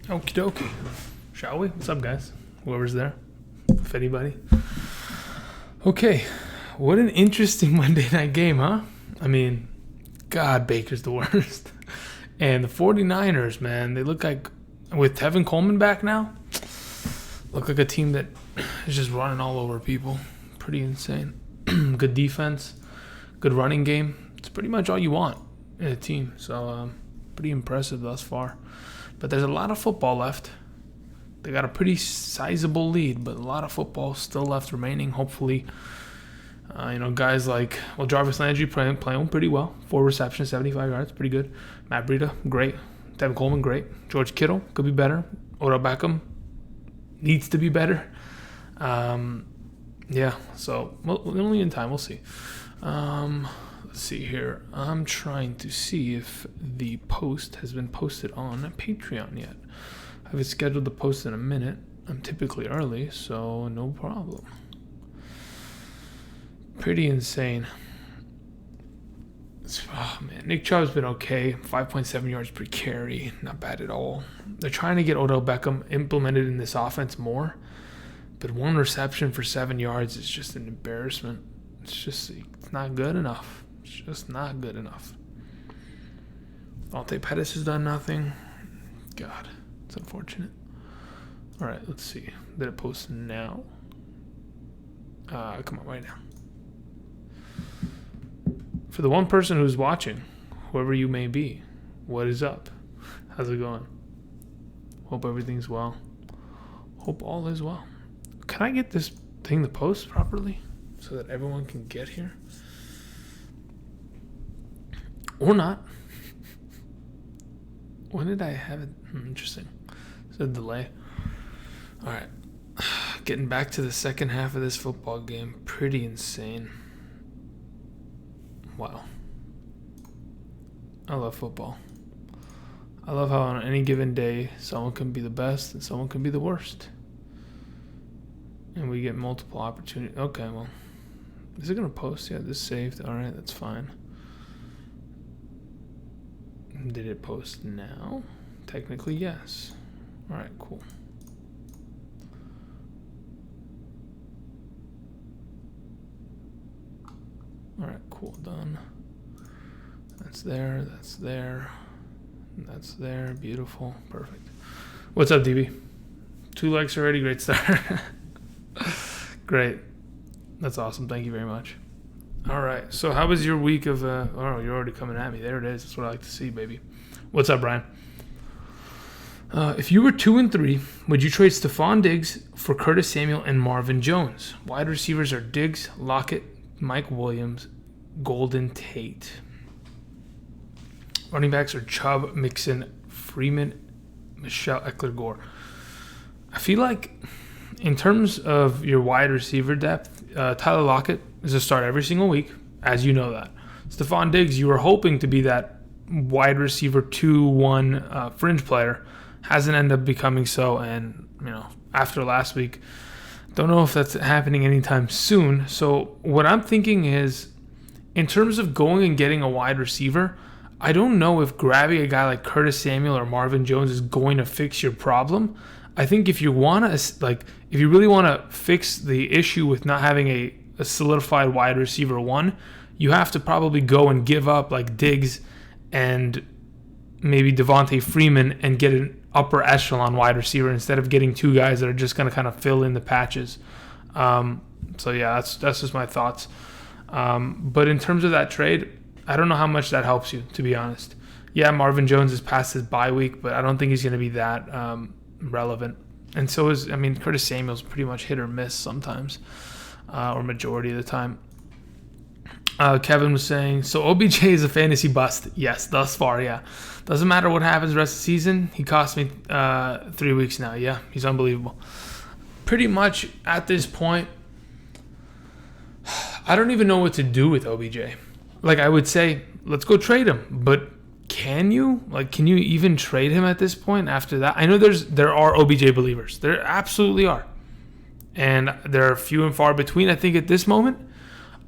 Okie dokie. Shall we? What's up, guys? Whoever's there. If anybody. Okay. What an interesting Monday night game, huh? I mean, God, Baker's the worst. And the 49ers, man, they look like, with Tevin Coleman back now, look like a team that is just running all over people. Pretty insane. Good defense, good running game. It's pretty much all you want in a team. So, pretty impressive thus far. But there's a lot of football left. They got a pretty sizable lead, but a lot of football still left remaining. Hopefully, guys like, Jarvis Landry playing pretty well. 4 receptions, 75 yards, pretty good. Matt Breida, great. Tevin Coleman, great. George Kittle, could be better. Odell Beckham needs to be better. So only in time, we'll see. Let's see here. I'm trying to see if the post has been posted on Patreon yet. I have it scheduled to post in a minute. I'm typically early, so no problem. Pretty insane. Oh man, Nick Chubb's been okay. 5.7 yards per carry, not bad at all. They're trying to get Odell Beckham implemented in this offense more, but 1 reception for 7 yards is just an embarrassment. It's not good enough. It's just not good enough. Dante Pettis has done nothing. God, it's unfortunate. All right, let's see. Did it post now? Come on, right now. For the one person who's watching, whoever you may be, what is up? How's it going? Hope everything's well. Hope all is well. Can I get this thing to post properly so that everyone can get here? Or not. When did I have it? Interesting. It's a delay. All right. Getting back to the second half of this football game. Pretty insane. Wow. I love football. I love how on any given day, someone can be the best and someone can be the worst. And we get multiple opportunities. Okay, well. Is it going to post? Yeah, this saved. All right, that's fine. Did it post now? Technically, yes. All right, cool. All right, cool, done. That's there, that's there, that's there. Beautiful, perfect. What's up, DB? 2 likes already, great start. Great. That's awesome, thank you very much. All right, so how was your week of, you're already coming at me. There it is. That's what I like to see, baby. What's up, Brian? If you were 2-3, would you trade Stephon Diggs for Curtis Samuel and Marvin Jones? Wide receivers are Diggs, Lockett, Mike Williams, Golden Tate. Running backs are Chubb, Mixon, Freeman, Michelle Eckler-Gore. I feel like in terms of your wide receiver depth, Tyler Lockett is a start every single week, as you know that. Stephon Diggs, you were hoping to be that wide receiver 2-1 fringe player. Hasn't ended up becoming so, and after last week, don't know if that's happening anytime soon. So what I'm thinking is, in terms of going and getting a wide receiver, I don't know if grabbing a guy like Curtis Samuel or Marvin Jones is going to fix your problem. I think if you really want to fix the issue with not having a solidified wide receiver 1, you have to probably go and give up like Diggs and maybe Devontae Freeman and get an upper echelon wide receiver instead of getting 2 guys that are just going to kind of fill in the patches. That's just my thoughts. But in terms of that trade, I don't know how much that helps you, to be honest. Yeah, Marvin Jones is past his bye week, but I don't think he's going to be that relevant. And so is, Curtis Samuel's pretty much hit or miss sometimes, or majority of the time. Kevin was saying, so OBJ is a fantasy bust. Yes, thus far, yeah. Doesn't matter what happens the rest of the season. He cost me 3 weeks now. Yeah, he's unbelievable. Pretty much at this point, I don't even know what to do with OBJ. Like, I would say, let's go trade him. But can you? Like, can you even trade him at this point after that? I know there are OBJ believers. There absolutely are. And there are few and far between, I think, at this moment.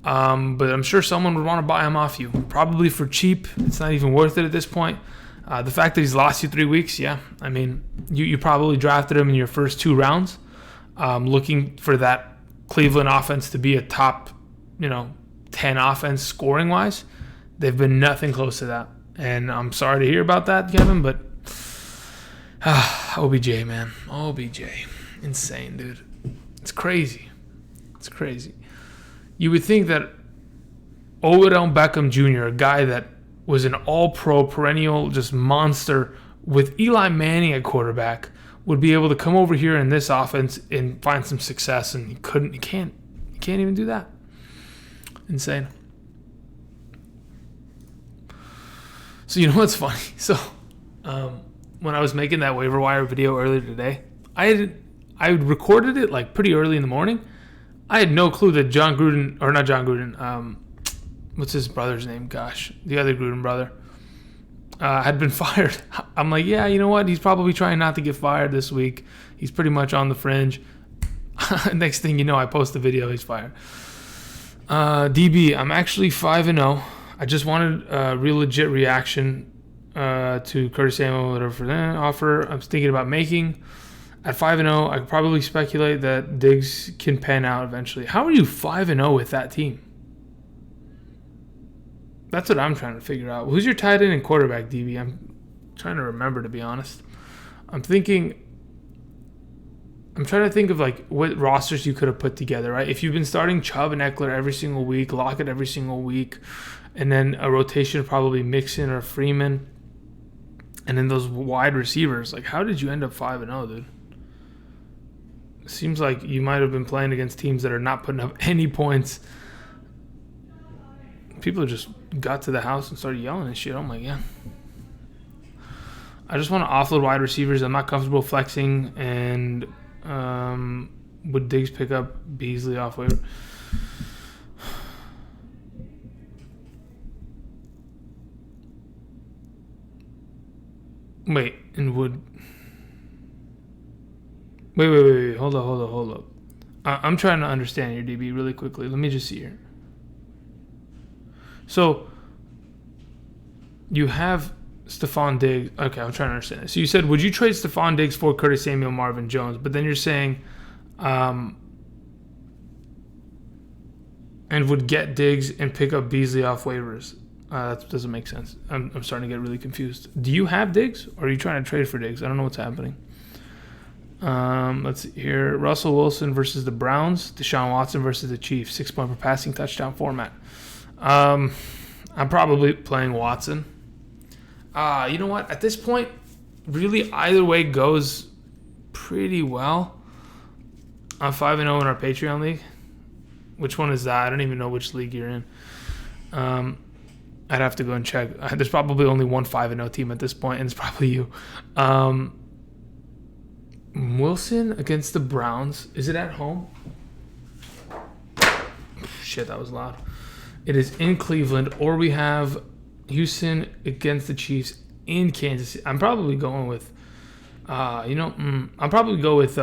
But I'm sure someone would want to buy him off you. Probably for cheap. It's not even worth it at this point. The fact that he's lost you 3 weeks, yeah. I mean, you probably drafted him in your first 2 rounds, looking for that Cleveland offense to be a top, 10 offense scoring wise. They've been nothing close to that, and I'm sorry to hear about that, Kevin. But OBJ, man, OBJ, insane, dude. It's crazy. It's crazy. You would think that Odell Beckham Jr., a guy that was an all-pro, perennial, just monster with Eli Manning at quarterback, would be able to come over here in this offense and find some success, and he couldn't. He can't even do that. Insane. So you know what's funny? So when I was making that waiver wire video earlier today, I recorded it like pretty early in the morning. I had no clue that John Gruden, or not John Gruden, what's his brother's name? Gosh, the other Gruden brother, had been fired. I'm like, yeah, you know what? He's probably trying not to get fired this week. He's pretty much on the fringe. Next thing you know, I post the video, he's fired. DB, I'm actually 5-0. I just wanted a real legit reaction to Curtis Samuel, whatever for that offer I'm thinking about making. At 5-0, I could probably speculate that Diggs can pan out eventually. How are you 5-0 with that team? That's what I'm trying to figure out. Who's your tight end and quarterback, DB? I'm trying to remember, to be honest. I'm trying to think of like what rosters you could have put together, right? If you've been starting Chubb and Eckler every single week, Lockett every single week, and then a rotation of probably Mixon or Freeman, and then those wide receivers, like how did you end up 5-0, dude? It seems like you might have been playing against teams that are not putting up any points. People just got to the house and started yelling and shit. Oh my God. I just want to offload wide receivers. I'm not comfortable flexing. And would Diggs pick up Beasley off waiver? Wait, and would... Wait. Hold up. I'm trying to understand your DB really quickly. Let me just see here. So, you have Stephon Diggs. Okay, I'm trying to understand this. So you said, would you trade Stephon Diggs for Curtis Samuel, Marvin Jones? But then you're saying, and would get Diggs and pick up Beasley off waivers. That doesn't make sense. I'm starting to get really confused. Do you have Diggs, or are you trying to trade for Diggs? I don't know what's happening. Let's see here. Russell Wilson versus the Browns. Deshaun Watson versus the Chiefs. 6-point per passing touchdown format. I'm probably playing Watson. You know what? At this point, really either way goes pretty well. I'm 5-0 in our Patreon league. Which one is that? I don't even know which league you're in. I'd have to go and check. There's probably only one 5-0 team at this point, and it's probably you. Wilson against the Browns. Is it at home? Shit, that was loud. It is in Cleveland, or we have Houston against the Chiefs in Kansas City. I'm probably going with, I'll probably go with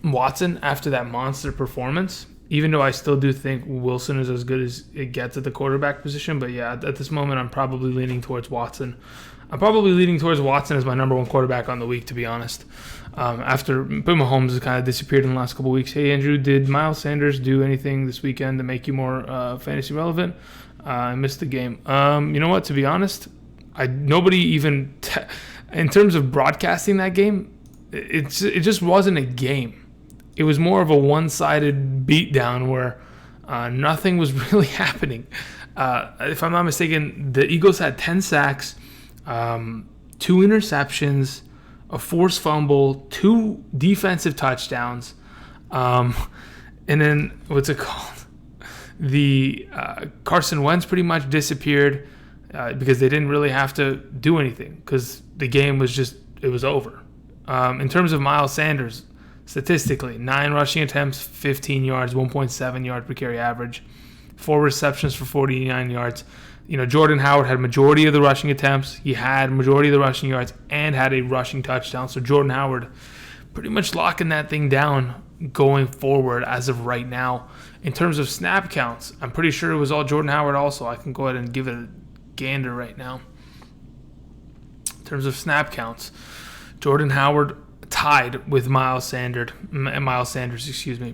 Watson after that monster performance, even though I still do think Wilson is as good as it gets at the quarterback position. But yeah, at this moment, I'm probably leaning towards Watson. I'm probably leaning towards Watson as my number one quarterback on the week, to be honest. After Mahomes has kind of disappeared in the last couple of weeks. Hey, Andrew, did Miles Sanders do anything this weekend to make you more fantasy relevant? I missed the game. You know what? To be honest, nobody even in terms of broadcasting that game, it just wasn't a game. It was more of a one-sided beatdown where nothing was really happening. If I'm not mistaken, the Eagles had 10 sacks, 2 interceptions, a forced fumble, 2 defensive touchdowns, and then what's it called? The Carson Wentz pretty much disappeared because they didn't really have to do anything because the game was it was over. In terms of Miles Sanders, statistically, 9 rushing attempts, 15 yards, 1.7 yard per carry average, 4 receptions for 49 yards. Jordan Howard had majority of the rushing attempts. He had majority of the rushing yards and had a rushing touchdown. So Jordan Howard pretty much locking that thing down going forward as of right now. In terms of snap counts, I'm pretty sure it was all Jordan Howard also. I can go ahead and give it a gander right now terms of snap counts, Jordan Howard tied with Miles Sanders,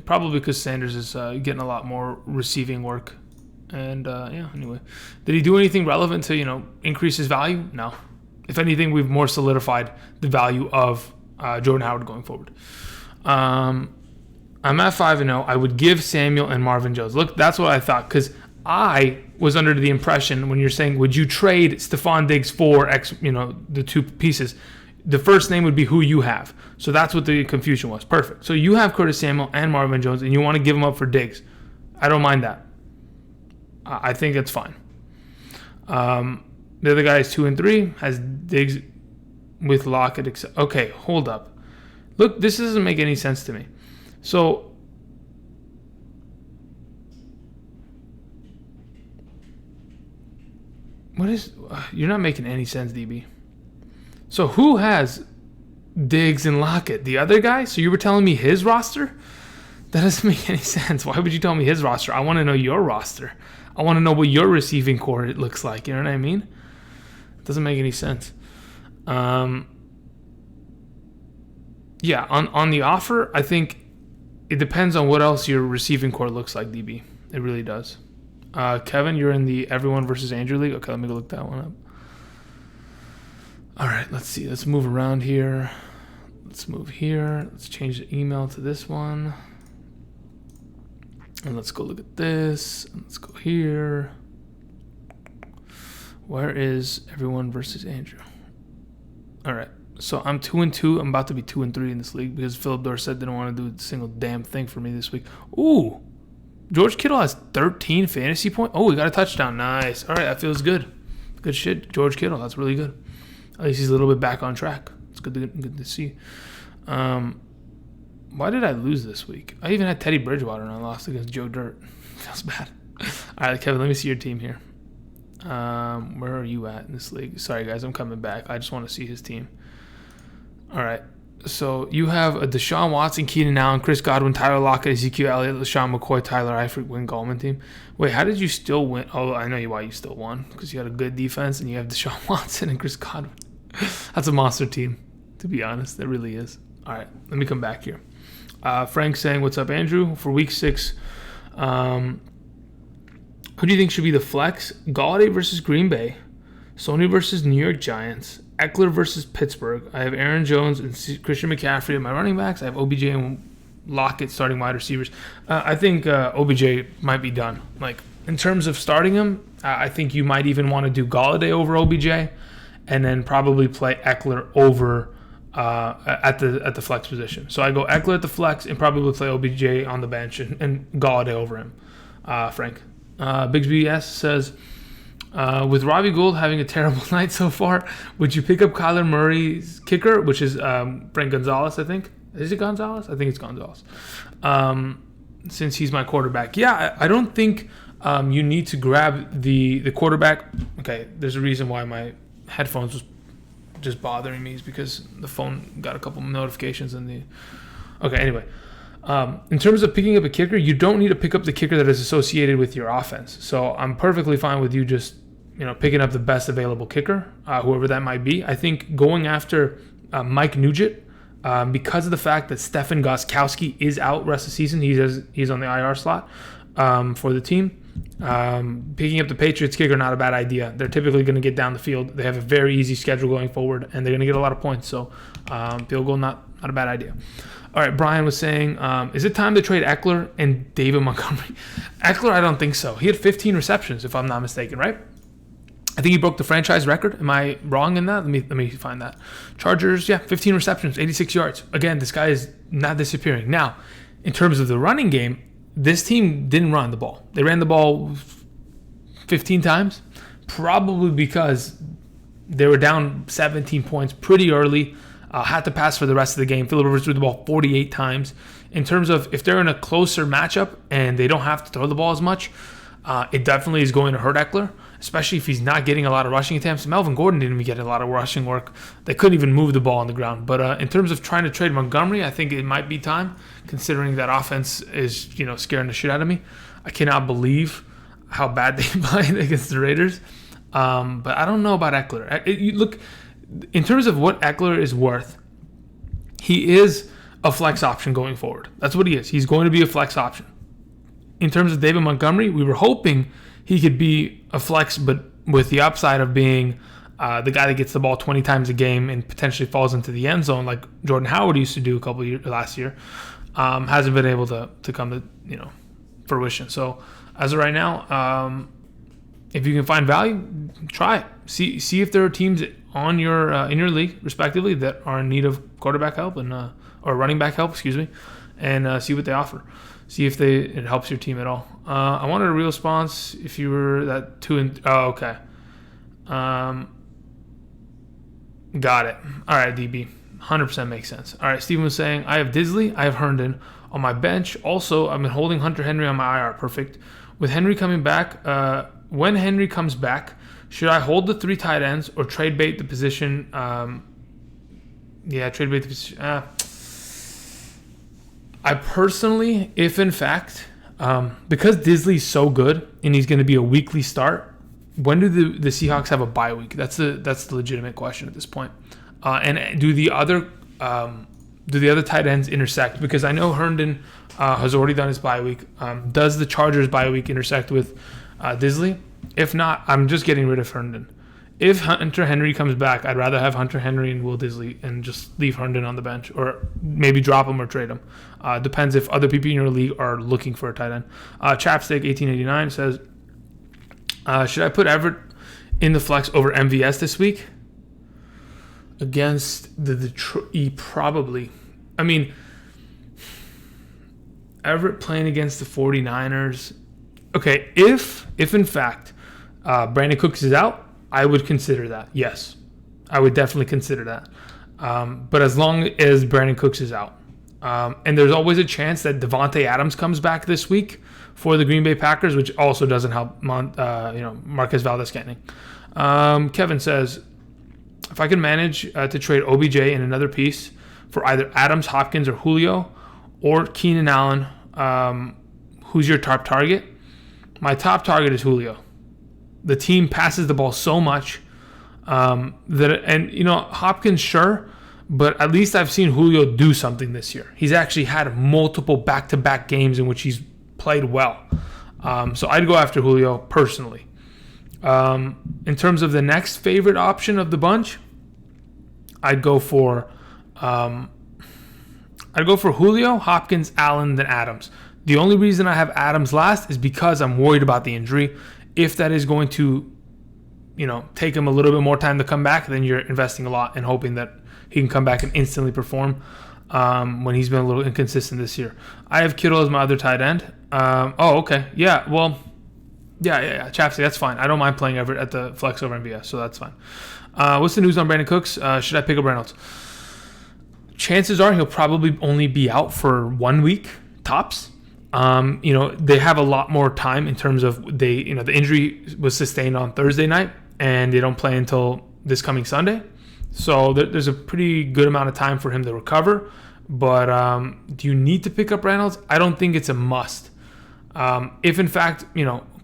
probably because Sanders is getting a lot more receiving work. And anyway, did he do anything relevant to increase his value? No. If anything, we've more solidified the value of Jordan Howard going forward. I'm at 5-0. I would give Samuel and Marvin Jones. Look, that's what I thought, because I was under the impression when you're saying, would you trade Stephon Diggs for the two pieces? The first name would be who you have. So that's what the confusion was. Perfect. So you have Curtis Samuel and Marvin Jones, and you want to give them up for Diggs. I don't mind that. I think it's fine. The other guy is 2 and 3, has Diggs with Lockett. Okay, hold up. Look, this doesn't make any sense to me. So you're not making any sense, DB. So who has Diggs and Lockett? The other guy? So you were telling me his roster? That doesn't make any sense. Why would you tell me his roster? I want to know your roster. I want to know what your receiving core looks like. You know what I mean? It doesn't make any sense. On the offer, I think it depends on what else your receiving core looks like, DB. It really does. Kevin, you're in the Everyone versus Andrew League. Okay, let me go look that one up. All right, let's see. Let's move around here. Let's move here. Let's change the email to this one. And let's go look at this. And let's go here. Where is Everyone versus Andrew? All right. So I'm 2 and 2. I'm about to be 2 and 3 in this league because Philip Dorsett didn't want to do a single damn thing for me this week. Ooh. George Kittle has 13 fantasy points. Oh, we got a touchdown. Nice. All right, that feels good. Good shit, George Kittle. That's really good. At least he's a little bit back on track. It's good to see. Why did I lose this week? I even had Teddy Bridgewater and I lost against Joe Dirt. Feels bad. All right, Kevin, let me see your team here. Where are you at in this league? Sorry, guys, I'm coming back. I just want to see his team. All right. So you have a Deshaun Watson, Keenan Allen, Chris Godwin, Tyler Lockett, Ezekiel Elliott, LaShawn McCoy, Tyler Eifert, Win Gallman team. Wait, how did you still win? Oh, I know why you still won. Because you had a good defense and you have Deshaun Watson and Chris Godwin. That's a monster team, to be honest. It really is. All right, let me come back here. Frank saying, what's up, Andrew? For week 6, who do you think should be the flex? Galladay versus Green Bay, Sony versus New York Giants, Eckler versus Pittsburgh. I have Aaron Jones and Christian McCaffrey at my running backs. I have OBJ and Lockett starting wide receivers. I think OBJ might be done. Like, in terms of starting him, I think you might even want to do Galladay over OBJ and then probably play Eckler over at the flex position. So I go Eckler at the flex and probably play OBJ on the bench and Galladay over him, Frank. Bigsby S says, with Robbie Gould having a terrible night so far, would you pick up Kyler Murray's kicker, which is Brent Gonzalez, I think? Is it Gonzalez? I think it's Gonzalez. Since he's my quarterback. Yeah, I don't think you need to grab the quarterback. Okay, there's a reason why my headphones was just bothering me is because the phone got a couple notifications Okay, anyway. In terms of picking up a kicker, you don't need to pick up the kicker that is associated with your offense. So I'm perfectly fine with you just picking up the best available kicker, whoever that might be. I think going after Mike Nugent, because of the fact that Stephen Gostkowski is out rest of the season, he's on the IR slot for the team. Picking up the Patriots kicker, not a bad idea. They're typically going to get down the field. They have a very easy schedule going forward, and they're going to get a lot of points. So field goal, not a bad idea. All right, Brian was saying, is it time to trade Eckler and David Montgomery? Eckler, I don't think so. He had 15 receptions, if I'm not mistaken, right? I think he broke the franchise record. Am I wrong in that? Let me find that. Chargers, 15 receptions, 86 yards. Again, this guy is not disappearing. Now, in terms of the running game, this team didn't run the ball. They ran the ball 15 times, probably because they were down 17 points pretty early. Had to pass for the rest of the game. Philip Rivers threw the ball 48 times. In terms of if they're in a closer matchup and they don't have to throw the ball as much, it definitely is going to hurt Eckler, especially if he's not getting a lot of rushing attempts. Melvin Gordon didn't even get a lot of rushing work. They couldn't even move the ball on the ground. But in terms of trying to trade Montgomery, I think it might be time, considering that offense is scaring the shit out of me. I cannot believe how bad they played against the Raiders. But I don't know about Eckler. Look, in terms of what Eckler is worth, he is a flex option going forward. That's what he is. He's going to be a flex option. In terms of David Montgomery, we were hoping he could be a flex, but with the upside of being the guy that gets the ball 20 times a game and potentially falls into the end zone like Jordan Howard used to do last year, hasn't been able to come to fruition. So as of right now, if you can find value, try it. See if there are teams on your in your league, respectively, that are in need of quarterback help and or running back help, and see what they offer. See if it helps your team at all. I wanted a real response if you were that 2 oh, okay. Got it. All right, DB. 100% makes sense. All right, Steven was saying, I have Disley, I have Herndon on my bench. Also, I've been holding Hunter Henry on my IR. Perfect. With Henry coming back, when Henry comes back, should I hold the 3 tight ends or trade bait the position? Trade bait the position. I personally, if in fact, because Disley's so good and he's going to be a weekly start, when do the Seahawks have a bye week? That's the legitimate question at this point. And do the other tight ends intersect? Because I know Herndon has already done his bye week. Does the Chargers bye week intersect with Disley? If not, I'm just getting rid of Herndon. If Hunter Henry comes back, I'd rather have Hunter Henry and Will Disley and just leave Herndon on the bench, or maybe drop him or trade him. Depends if other people in your league are looking for a tight end. Chapstick 1889 says, should I put Everett in the flex over MVS this week? Against the Detroit, probably. I mean, Everett playing against the 49ers. Okay, if in fact Brandon Cooks is out, I would consider that. Yes, I would definitely consider that. But as long as Brandon Cooks is out. And there's always a chance that Devontae Adams comes back this week for the Green Bay Packers, which also doesn't help Marquez Valdes-Scantling. Kevin says, if I could manage to trade OBJ in another piece for either Adams, Hopkins, or Julio, or Keenan Allen, who's your top target? My top target is Julio. The team passes the ball so much Hopkins, sure, but at least I've seen Julio do something this year. He's actually had multiple back-to-back games in which he's played well. So I'd go after Julio personally. In terms of the next favorite option of the bunch, I'd go for Julio, Hopkins, Allen, then Adams. The only reason I have Adams last is because I'm worried about the injury. If that is going to, take him a little bit more time to come back, then you're investing a lot and hoping that he can come back and instantly perform when he's been a little inconsistent this year. I have Kittle as my other tight end. Okay. Yeah, well, yeah. Chapsy, that's fine. I don't mind playing Everett at the flex over MVS, so that's fine. What's the news on Brandon Cooks? Should I pick up Reynolds? Chances are he'll probably only be out for 1 week, tops. They have a lot more time in terms of the injury was sustained on Thursday night and they don't play until this coming Sunday. So there's a pretty good amount of time for him to recover. But do you need to pick up Reynolds? I don't think it's a must. If in fact,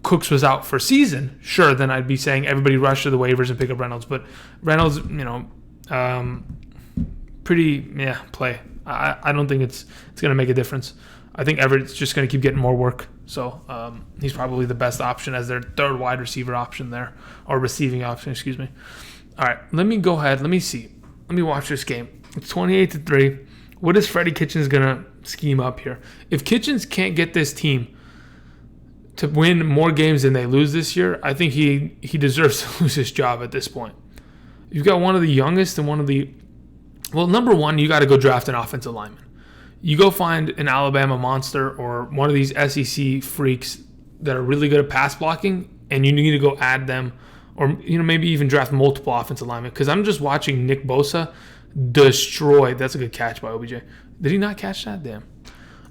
Cooks was out for season, sure, then I'd be saying everybody rush to the waivers and pick up Reynolds. But Reynolds, play. I don't think it's going to make a difference. I think Everett's just going to keep getting more work. So he's probably the best option as their third wide receiver option there, or receiving option, excuse me. All right, let me go ahead. Let me see. Let me watch this game. It's 28-3. What is Freddie Kitchens going to scheme up here? If Kitchens can't get this team to win more games than they lose this year, I think he deserves to lose his job at this point. You've got one of the youngest and one of the... Well, number one, you got to go draft an offensive lineman. You go find an Alabama monster or one of these SEC freaks that are really good at pass blocking, and you need to go add them, or maybe even draft multiple offensive linemen. Because I'm just watching Nick Bosa destroy. That's a good catch by OBJ. Did he not catch that? Damn.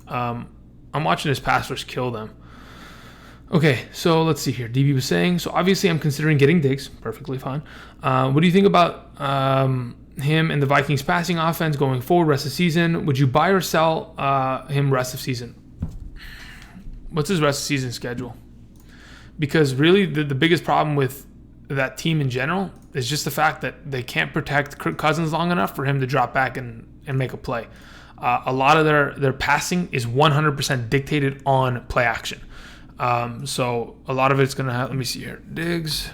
I'm watching his pass rush kill them. Okay, so let's see here. DB was saying, so obviously I'm considering getting Diggs. Perfectly fine. What do you think about him and the Vikings passing offense going forward rest of the season? Would you buy or sell him rest of season? What's his rest of season schedule? Because really the biggest problem with that team in general is just the fact that they can't protect Kirk Cousins long enough for him to drop back and make a play. A lot of their passing is 100% dictated on play action. So a lot of it's going to have, let me see here, Diggs.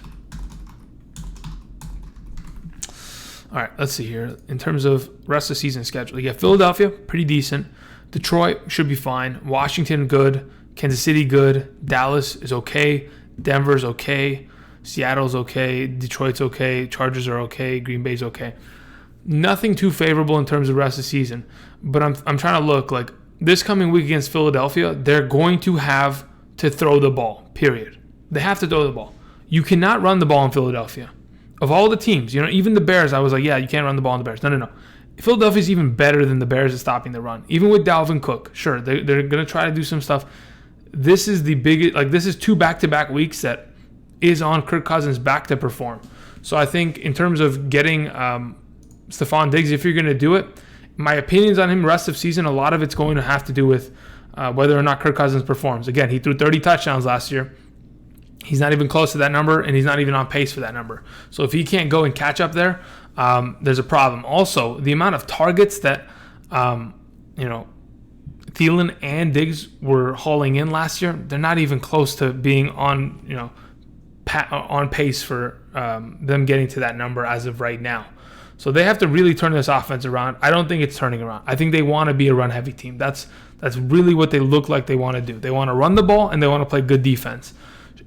All right, let's see here. In terms of rest of the season schedule, you got Philadelphia, pretty decent. Detroit should be fine. Washington, good. Kansas City, good. Dallas is okay. Denver's okay. Seattle's okay. Detroit's okay. Chargers are okay. Green Bay's okay. Nothing too favorable in terms of rest of the season. But I'm trying to look like this coming week against Philadelphia, they're going to have to throw the ball, period. They have to throw the ball. You cannot run the ball in Philadelphia. Of all the teams, even the Bears, I was like, yeah, you can't run the ball in the Bears. No. Philadelphia's even better than the Bears at stopping the run. Even with Dalvin Cook, sure, they're going to try to do some stuff. This is the biggest, this is 2 back-to-back weeks that is on Kirk Cousins' back to perform. So I think in terms of getting Stephon Diggs, if you're going to do it, my opinions on him rest of season, a lot of it's going to have to do with whether or not Kirk Cousins performs. Again, he threw 30 touchdowns last year. He's not even close to that number, and he's not even on pace for that number. So if he can't go and catch up there, there's a problem. Also, the amount of targets that, Thielen and Diggs were hauling in last year, they're not even close to being on, on pace for them getting to that number as of right now. So they have to really turn this offense around. I don't think it's turning around. I think they want to be a run-heavy team. That's really what they look like they want to do. They want to run the ball, and they want to play good defense.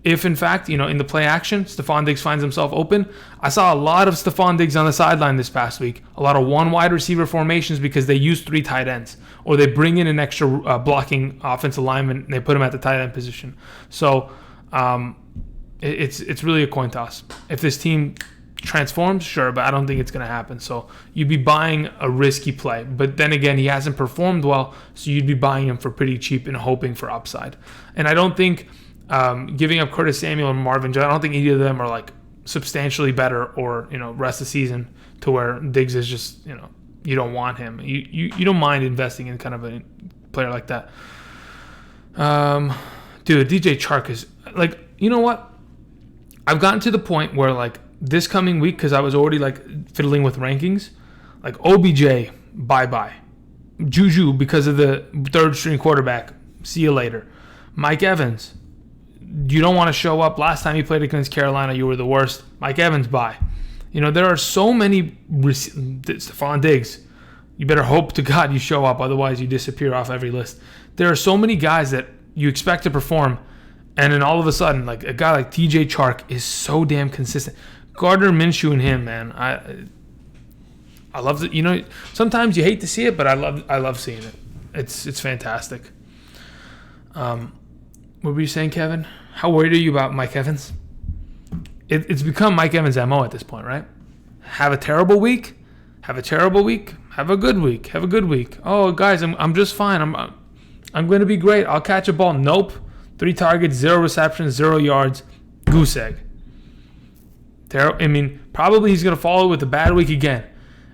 If, in fact, in the play action, Stephon Diggs finds himself open, I saw a lot of Stephon Diggs on the sideline this past week. A lot of one wide receiver formations because they use 3 tight ends. Or they bring in an extra blocking offensive lineman and they put him at the tight end position. So it's really a coin toss. If this team transforms, sure, but I don't think it's going to happen. So you'd be buying a risky play. But then again, he hasn't performed well, so you'd be buying him for pretty cheap and hoping for upside. And I don't think giving up Curtis Samuel and Marvin Jones, I don't think either of them are substantially better or rest of the season to where Diggs is just you don't want him. You don't mind investing in kind of a player like that. Dude, DJ Chark is you know what? I've gotten to the point where this coming week, because I was already fiddling with rankings, OBJ, bye. Juju, because of the third string quarterback, see you later. Mike Evans, you don't want to show up. Last time you played against Carolina, you were the worst. Mike Evans, bye. There are so many. Stephon Diggs, you better hope to God you show up. Otherwise, you disappear off every list. There are so many guys that you expect to perform, and then all of a sudden, a guy like TJ Chark is so damn consistent. Gardner Minshew and him, man, I love it. Sometimes you hate to see it, but I love seeing it. It's fantastic. What were you saying, Kevin? How worried are you about Mike Evans? It's become Mike Evans' MO at this point, right? Have a terrible week. Have a terrible week. Have a good week. Have a good week. Oh, guys, I'm just fine. I'm going to be great. I'll catch a ball. Nope. 3 targets, 0 receptions, 0 yards. Goose egg. Probably he's going to follow with a bad week again.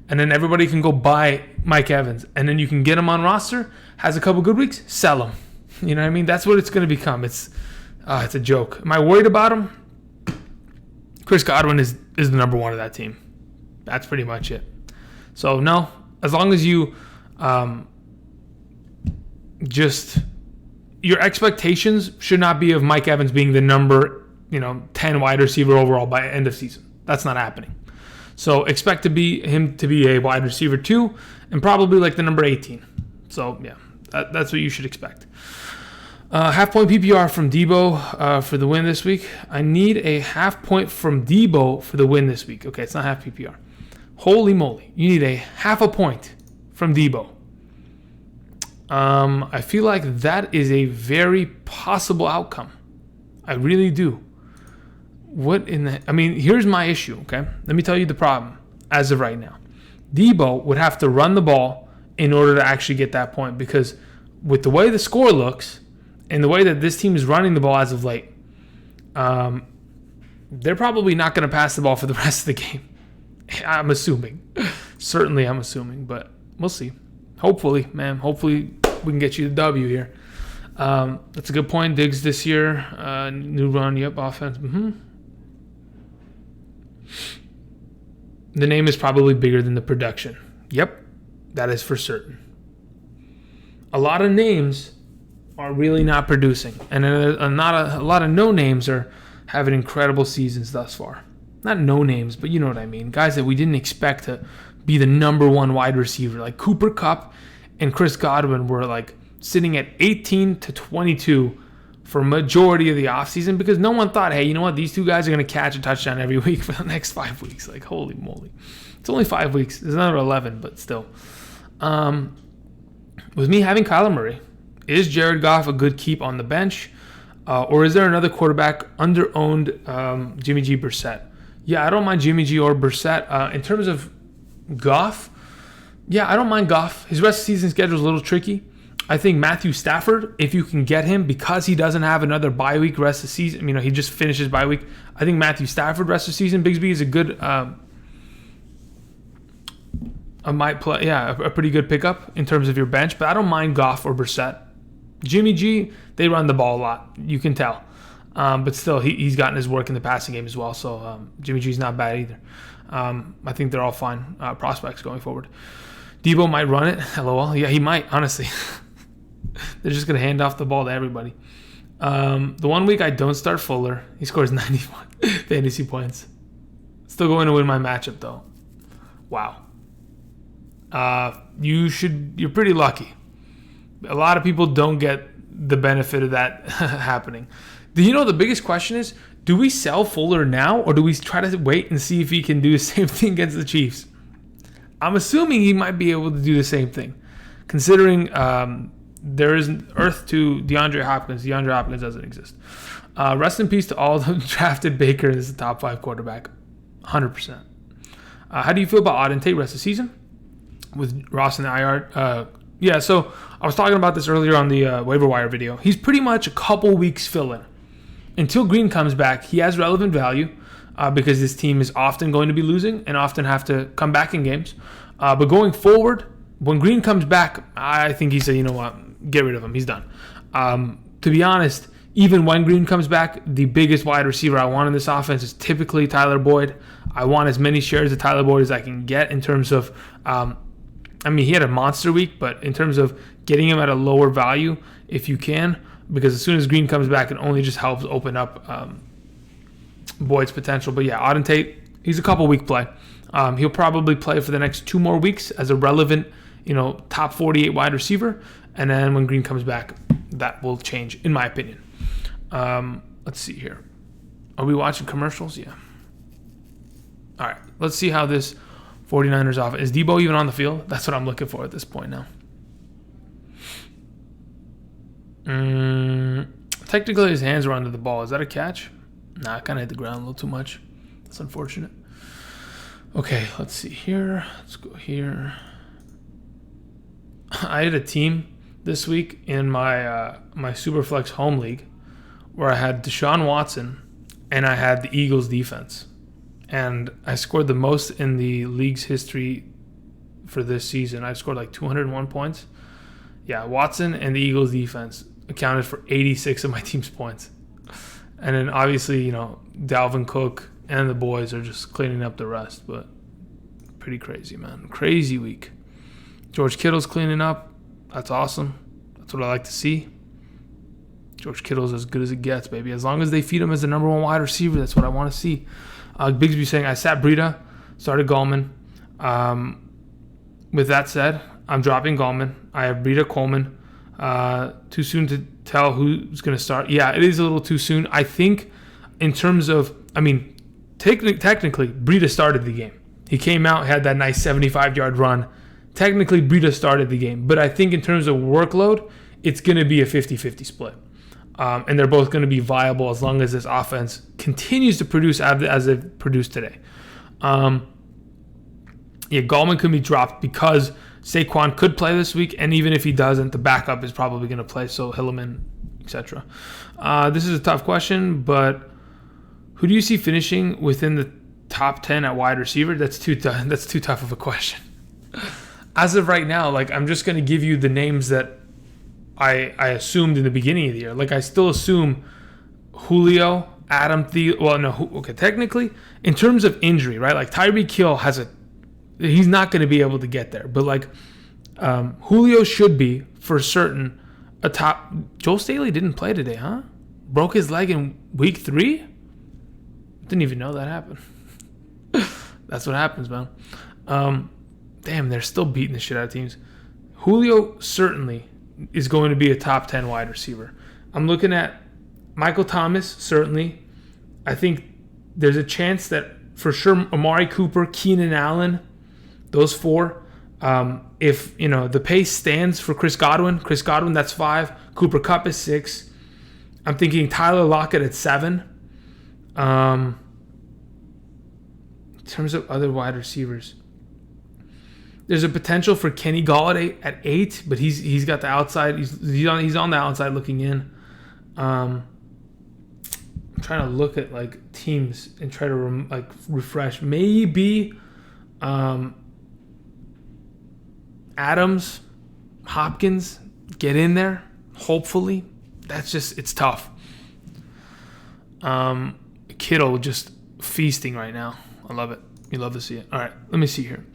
And then everybody can go buy Mike Evans. And then you can get him on roster. Has a couple good weeks. Sell him. You know what I mean? That's what it's going to become. It's a joke. Am I worried about him? Chris Godwin is the number 1 of that team. That's pretty much it. So, no. As long as you your expectations should not be of Mike Evans being the number 10 wide receiver overall by end of season. That's not happening. So expect him to be a wide receiver 2 and probably the number 18. So yeah, that's what you should expect. Half point PPR from Debo for the win this week. I need a half point from Debo for the win this week. Okay, it's not half PPR. Holy moly, you need a half a point from Debo. I feel like that is a very possible outcome. I really do. Here's my issue, okay? Let me tell you the problem as of right now. Debo would have to run the ball in order to actually get that point because with the way the score looks and the way that this team is running the ball as of late, they're probably not going to pass the ball for the rest of the game. I'm assuming. Certainly I'm assuming, but we'll see. Hopefully, man. Hopefully we can get you the W here. That's a good point. Diggs this year. New run, yep, offense. the name is probably bigger than the production. Yep, that is for certain. A lot of names are really not producing, and a lot of no names are having incredible seasons thus far. Not no names, but you know what I mean. Guys that we didn't expect to be the number one wide receiver, like Cooper Kupp and Chris Godwin were like sitting at 18 to 22 for majority of the offseason because no one thought, hey, you know what? These two guys are going to catch a touchdown every week for the next 5 weeks. Like, holy moly. It's only 5 weeks. There's another 11, but still. With me having Kyler Murray, is Jared Goff a good keep on the bench? Or is there another quarterback under-owned Jimmy G. Brissett? Yeah, I don't mind Jimmy G or Brissett. In terms of Goff, yeah, I don't mind Goff. His rest of the season schedule is a little tricky. I think Matthew Stafford, if you can get him, because he doesn't have another bye week rest of the season, you know, he just finishes bye week. I think Matthew Stafford rest of the season, Bigsby is a good, a pretty good pickup in terms of your bench. But I don't mind Goff or Brissett. Jimmy G, they run the ball a lot. You can tell. But still, he's gotten his work in the passing game as well. So Jimmy G's not bad either. I think they're all fine prospects going forward. Debo might run it. LOL. Yeah, he might, honestly. They're just going to hand off the ball to everybody. The 1 week I don't start Fuller. He scores 91 fantasy points. Still going to win my matchup, though. Wow. You're pretty lucky. A lot of people don't get the benefit of that happening. You know, the biggest question is, do we sell Fuller now or do we try to wait and see if he can do the same thing against the Chiefs? I'm assuming he might be able to do the same thing, considering there is earth to DeAndre Hopkins. DeAndre Hopkins doesn't exist. Rest in peace to all the drafted Baker as the top 5 quarterback. 100%. How do you feel about Auden Tate rest of the season? With Ross in the IR? Yeah, so I was talking about this earlier on the waiver wire video. He's pretty much a couple weeks fill-in. Until Green comes back, he has relevant value because this team is often going to be losing and often have to come back in games. But going forward, when Green comes back, I think he said, you know what, get rid of him. He's done. To be honest, even when Green comes back, the biggest wide receiver I want in this offense is typically Tyler Boyd. I want as many shares of Tyler Boyd as I can get in terms of, he had a monster week, but in terms of getting him at a lower value, if you can, because as soon as Green comes back, it only just helps open up Boyd's potential. But yeah, Auden Tate, he's a couple week play. He'll probably play for the next 2 more weeks as a relevant, top 48 wide receiver. And then when Green comes back, that will change, in my opinion. Let's see here. Are we watching commercials? Yeah. All right. Let's see how this 49ers offense. Is Debo even on the field? That's what I'm looking for at this point now. Technically, his hands were under the ball. Is that a catch? Nah, I kind of hit the ground a little too much. That's unfortunate. Okay, let's see here. Let's go here. I had a team this week in my my Superflex home league where I had Deshaun Watson and I had the Eagles defense. And I scored the most in the league's history for this season. I scored like 201 points. Yeah, Watson and the Eagles defense accounted for 86 of my team's points. And then obviously, Dalvin Cook and the boys are just cleaning up the rest. But pretty crazy, man. Crazy week. George Kittle's cleaning up. That's awesome. That's what I like to see. George Kittle's as good as it gets, baby. As long as they feed him as the number 1 wide receiver, that's what I want to see. Bigsby saying, I sat Breida, started Gallman. With that said, I'm dropping Gallman. I have Breida, Coleman. Too soon to tell who's going to start. Yeah, it is a little too soon. I think in terms of, technically, Breida started the game. He came out, had that nice 75-yard run. Technically, Breida started the game. But I think in terms of workload, it's going to be a 50-50 split. And they're both going to be viable as long as this offense continues to produce as they've produced today. Gallman could be dropped because Saquon could play this week, and even if he doesn't, the backup is probably going to play, so Hilliman, etc. This is a tough question, but who do you see finishing within the top 10 at wide receiver? That's too tough of a question. As of right now, I'm just going to give you the names that I assumed in the beginning of the year. I still assume Julio Adam Thielen. Well, no. Okay, technically, in terms of injury, right? Like Tyreek Hill he's not going to be able to get there. But like Julio should be for certain a top. Joel Staley didn't play today, huh? Broke his leg in week 3. Didn't even know that happened. That's what happens, man. Damn, they're still beating the shit out of teams. Julio certainly is going to be a top 10 wide receiver. I'm looking at Michael Thomas, certainly. I think there's a chance that for sure Amari Cooper, Keenan Allen, those 4. If, the pace stands for Chris Godwin, that's 5. Cooper Kupp is 6. I'm thinking Tyler Lockett at 7. In terms of other wide receivers, there's a potential for Kenny Golladay at 8, but he's got the outside. He's on the outside looking in. I'm trying to look at like teams and try to refresh. Maybe Adams, Hopkins get in there. Hopefully, it's tough. Kittle just feasting right now. I love it. You love to see it. All right, let me see here.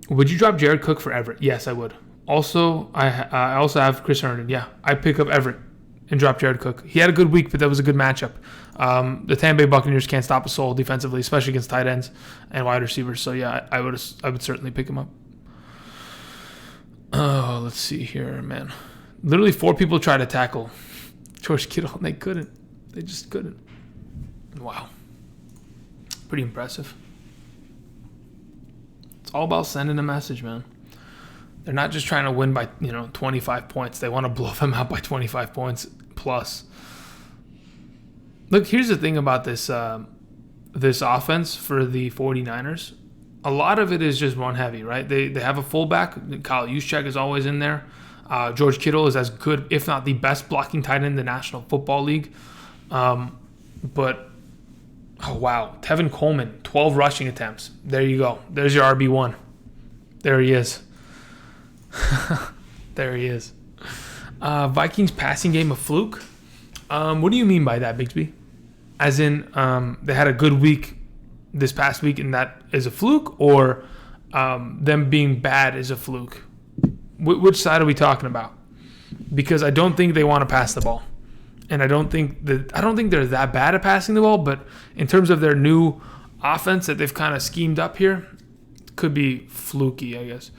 Would you drop Jared Cook for Everett? Yes, I would. Also, I also have Chris Herndon. Yeah, I pick up Everett and drop Jared Cook. He had a good week, but that was a good matchup. The Tampa Bay Buccaneers can't stop a soul defensively, especially against tight ends and wide receivers. So yeah, I would certainly pick him up. Oh, let's see here, man. Literally 4 people tried to tackle George Kittle, and they couldn't. They just couldn't. Wow. Pretty impressive. It's all about sending a message, man. They're not just trying to win by 25 points. They want to blow them out by 25 points plus. Look, here's the thing about this offense for the 49ers. A lot of it is just run heavy, right? They have a fullback. Kyle Juszczyk is always in there. George Kittle is as good, if not the best blocking tight end in the National Football League. But oh, wow. Tevin Coleman, 12 rushing attempts. There you go. There's your RB1. There he is. There he is. Vikings passing game a fluke? What do you mean by that, Bigsby? As in, they had a good week this past week and that is a fluke? Or them being bad is a fluke? Which side are we talking about? Because I don't think they want to pass the ball. And I don't think they're that bad at passing the ball, but in terms of their new offense that they've kind of schemed up here, it could be fluky, I guess.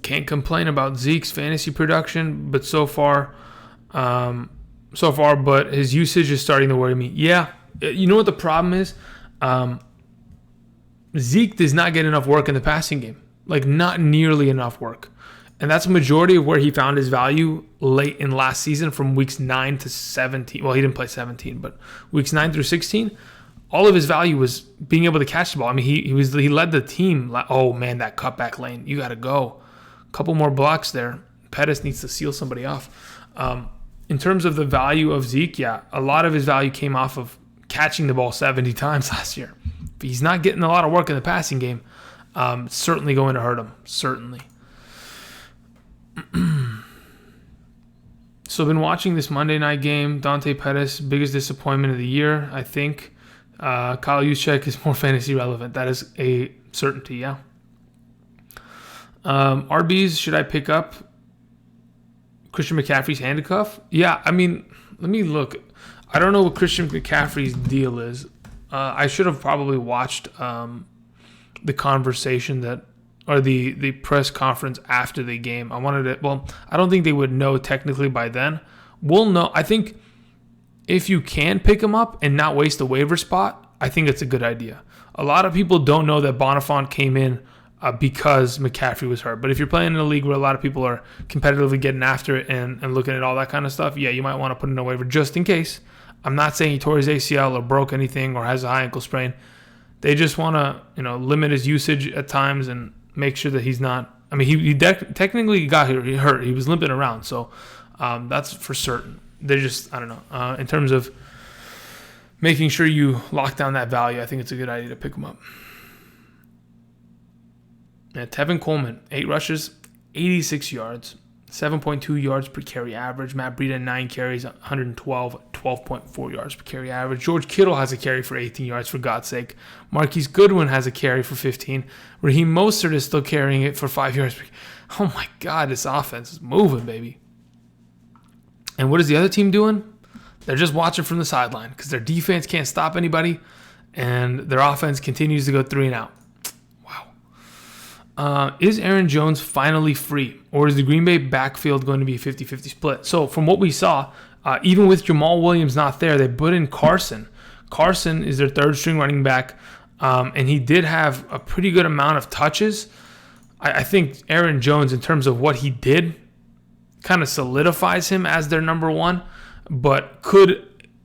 Can't complain about Zeke's fantasy production, but so far, but his usage is starting to worry me. Yeah, you know what the problem is? Zeke does not get enough work in the passing game, like not nearly enough work. And that's a majority of where he found his value late in last season from weeks 9 to 17. Well, he didn't play 17, but weeks 9 through 16, all of his value was being able to catch the ball. I mean, he led the team. Oh, man, that cutback lane. You got to go. A couple more blocks there. Pettis needs to seal somebody off. In terms of the value of Zeke, yeah, a lot of his value came off of catching the ball 70 times last year. If he's not getting a lot of work in the passing game, it's certainly going to hurt him. Certainly. So I've been watching this Monday night game. Dante Pettis, biggest disappointment of the year, I think. Kyle Juszczyk is more fantasy relevant. That is a certainty, yeah. RBs, should I pick up Christian McCaffrey's handcuff? Yeah, I mean, let me look. I don't know what Christian McCaffrey's deal is. I should have probably watched the conversation or the press conference after the game. I don't think they would know technically by then. We'll know. I think if you can pick him up and not waste a waiver spot, I think it's a good idea. A lot of people don't know that Bonifant came in because McCaffrey was hurt. But if you're playing in a league where a lot of people are competitively getting after it and looking at all that kind of stuff, yeah, you might want to put in a waiver just in case. I'm not saying he tore his ACL or broke anything or has a high ankle sprain. They just want to, limit his usage at times and make sure that he's not. I mean, he technically got hurt. He was limping around, so that's for certain. They're just, I don't know. In terms of making sure you lock down that value, I think it's a good idea to pick him up. And Tevin Coleman, 8 rushes, 86 yards. 7.2 yards per carry average. Matt Breida, 9 carries, 12.4 yards per carry average. George Kittle has a carry for 18 yards, for God's sake. Marquise Goodwin has a carry for 15. Raheem Mostert is still carrying it for 5 yards. Oh my God, this offense is moving, baby. And what is the other team doing? They're just watching from the sideline because their defense can't stop anybody, and their offense continues to go 3 and out. Is Aaron Jones finally free, or is the Green Bay backfield going to be a 50-50 split? So from what we saw, even with Jamal Williams not there, they put in Carson. Carson is their third string running back, and he did have a pretty good amount of touches. I think Aaron Jones, in terms of what he did, kind of solidifies him as their number one, but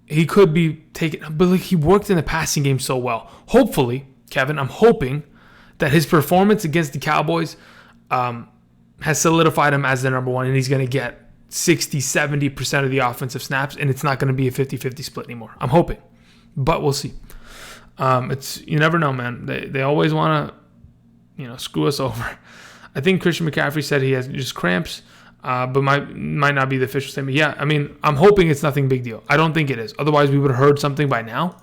he could be taken. But he worked in the passing game so well. Hopefully, Kevin, I'm hoping that his performance against the Cowboys has solidified him as the number one, and he's going to get 60-70% of the offensive snaps, and it's not going to be a 50-50 split anymore. I'm hoping, but we'll see. You never know, man. They always want to, screw us over. I think Christian McCaffrey said he has just cramps, but might not be the official statement. Yeah, I mean, I'm hoping it's nothing big deal. I don't think it is. Otherwise, we would have heard something by now.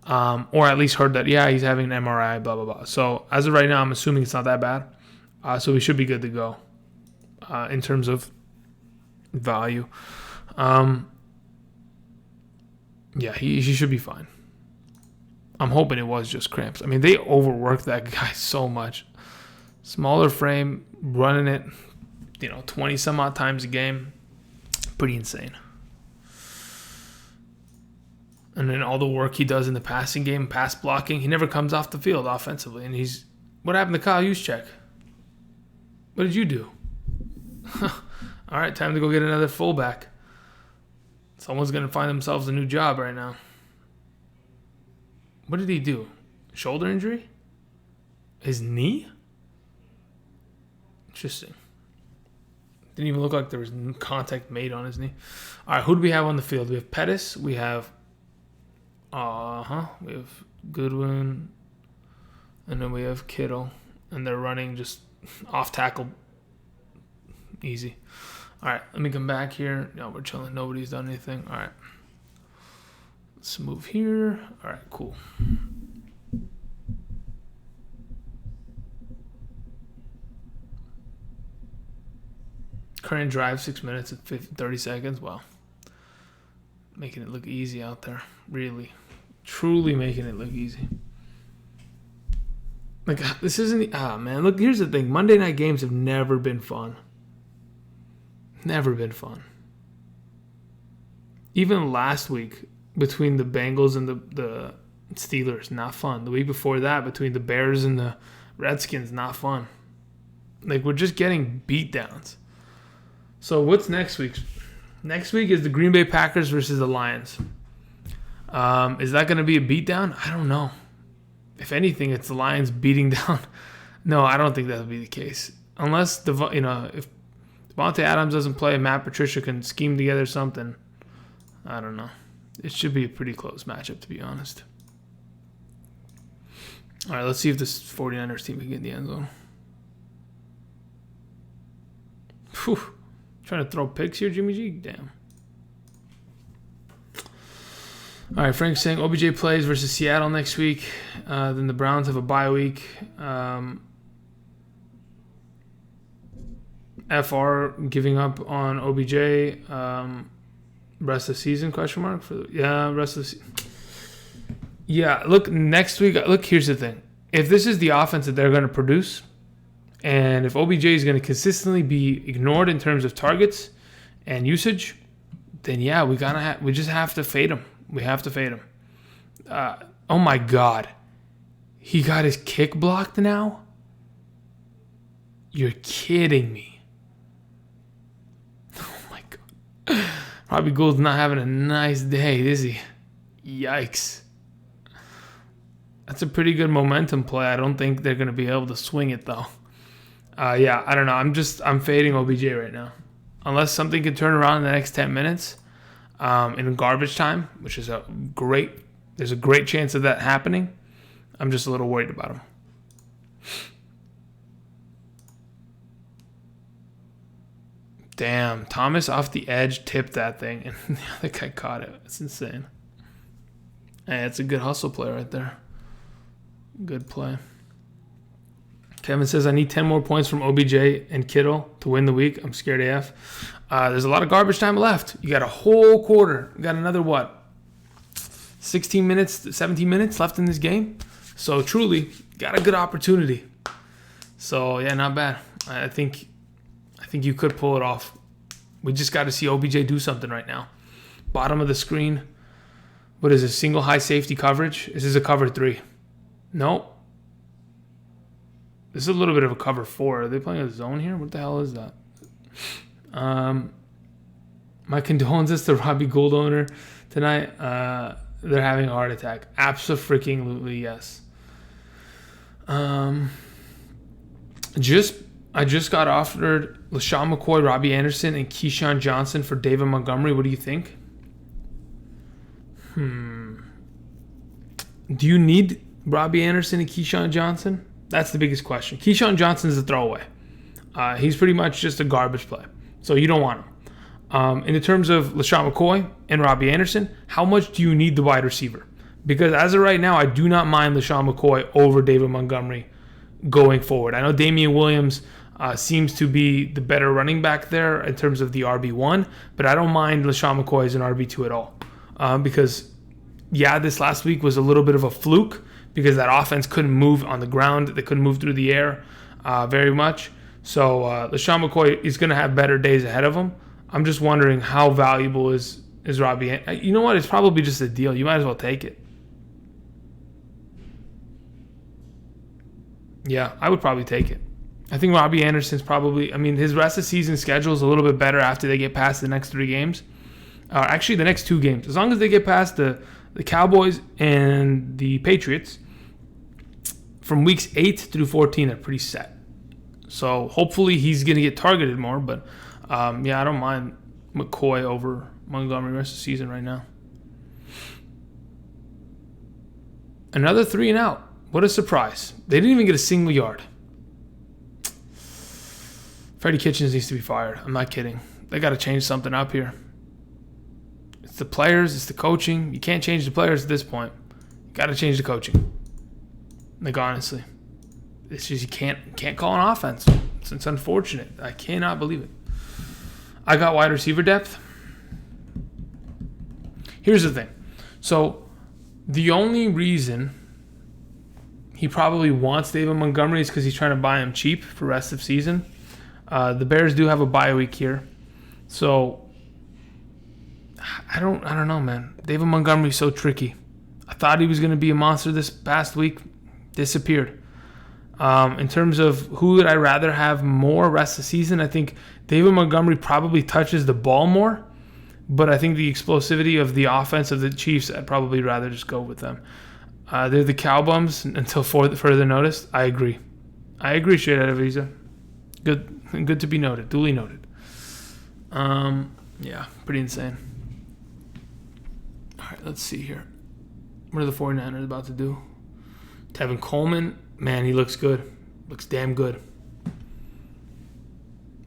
Or at least heard that, he's having an MRI, blah, blah, blah. So as of right now, I'm assuming it's not that bad. So we should be good to go in terms of value. He should be fine. I'm hoping it was just cramps. I mean, they overworked that guy so much. Smaller frame, running it, 20 some odd times a game. Pretty insane. And then all the work he does in the passing game, pass blocking, he never comes off the field offensively. And what happened to Kyle Juszczyk? What did you do? All right, time to go get another fullback. Someone's going to find themselves a new job right now. What did he do? Shoulder injury? His knee? Interesting. Didn't even look like there was contact made on his knee. All right, who do we have on the field? We have Pettis. We have Goodwin, and then we have Kittle, and they're running just off tackle, easy. All right, let me come back here. No, we're chilling. Nobody's done anything. All right, let's move here. All right, cool. Current drive 6 minutes and 30 seconds. Wow, making it look easy out there. Really. Truly making it look easy. Like, this isn't... man, look, here's the thing. Monday night games have never been fun. Never been fun. Even last week, between the Bengals and the Steelers, not fun. The week before that, between the Bears and the Redskins, not fun. Like, we're just getting beatdowns. So, what's next week? Next week is the Green Bay Packers versus the Lions. Is that going to be a beatdown? I don't know. If anything, it's the Lions beating down. No, I don't think that'll be the case. Unless if Devontae Adams doesn't play, Matt Patricia can scheme together something. I don't know. It should be a pretty close matchup, to be honest. All right, let's see if this 49ers team can get in the end zone. Whew. Trying to throw picks here, Jimmy G? Damn. All right, Frank's saying OBJ plays versus Seattle next week. Then the Browns have a bye week. FR giving up on OBJ. Rest of the season, question mark? Rest of the season. Yeah, look, next week, here's the thing. If this is the offense that they're going to produce, and if OBJ is going to consistently be ignored in terms of targets and usage, then yeah, we just have to fade him. We have to fade him. Oh my God. He got his kick blocked now? You're kidding me. Oh my God. Robbie Gould's not having a nice day, is he? Yikes. That's a pretty good momentum play. I don't think they're going to be able to swing it though. I don't know. I'm fading OBJ right now. Unless something can turn around in the next 10 minutes. In garbage time, which is there's a great chance of that happening. I'm just a little worried about him. Damn, Thomas off the edge tipped that thing, and the other guy caught it. It's insane. Hey, it's a good hustle play right there. Good play. Kevin says, I need 10 more points from OBJ and Kittle to win the week. I'm scared AF. There's a lot of garbage time left. You got a whole quarter. You got another, 16 minutes, 17 minutes left in this game. So, truly, got a good opportunity. So, yeah, not bad. I think you could pull it off. We just got to see OBJ do something right now. Bottom of the screen. What is this? Single high safety coverage? This is a cover 3. Nope. This is a little bit of a cover 4. Are they playing a zone here? What the hell is that? My condolences to Robbie Gould owner tonight. They're having a heart attack. Abso-freaking-lutely, yes. I just got offered LaShawn McCoy, Robbie Anderson, and Keyshawn Johnson for David Montgomery. What do you think? Do you need Robbie Anderson and Keyshawn Johnson? That's the biggest question. Keyshawn Johnson is a throwaway. He's pretty much just a garbage play. So you don't want him. In the terms of LaShawn McCoy and Robbie Anderson, how much do you need the wide receiver? Because as of right now, I do not mind LaShawn McCoy over David Montgomery going forward. I know Damian Williams seems to be the better running back there in terms of the RB1, but I don't mind LaShawn McCoy as an RB2 at all. Because, this last week was a little bit of a fluke because that offense couldn't move on the ground. They couldn't move through the air very much. So LaShawn McCoy is going to have better days ahead of him. I'm just wondering how valuable is Robbie. You know what? It's probably just a deal. You might as well take it. Yeah, I would probably take it. I think Robbie Anderson's probably, his rest of the season schedule is a little bit better after they get past the next 3 games. Actually, the next 2 games. As long as they get past the Cowboys and the Patriots, from weeks 8 through 14, they're pretty set. So hopefully he's going to get targeted more. But, I don't mind McCoy over Montgomery rest of the season right now. Another 3 and out. What a surprise. They didn't even get a single yard. Freddie Kitchens needs to be fired. I'm not kidding. They got to change something up here. It's the players. It's the coaching. You can't change the players at this point. You got to change the coaching. Honestly. It's just you can't call an offense. It's unfortunate. I cannot believe it. I got wide receiver depth. Here's the thing. So, the only reason he probably wants David Montgomery is because he's trying to buy him cheap for rest of season. The Bears do have a bye week here. So, I don't know, man. David Montgomery's so tricky. I thought he was going to be a monster this past week. Disappeared. In terms of who would I rather have more rest of the season, I think David Montgomery probably touches the ball more. But I think the explosivity of the offense of the Chiefs, I'd probably rather just go with them. They're the Cowbums until further notice. I agree. Straight out of Visa. Good to be noted. Duly noted. Pretty insane. All right, let's see here. What are the 49ers about to do? Tevin Coleman, man, he looks good. Looks damn good.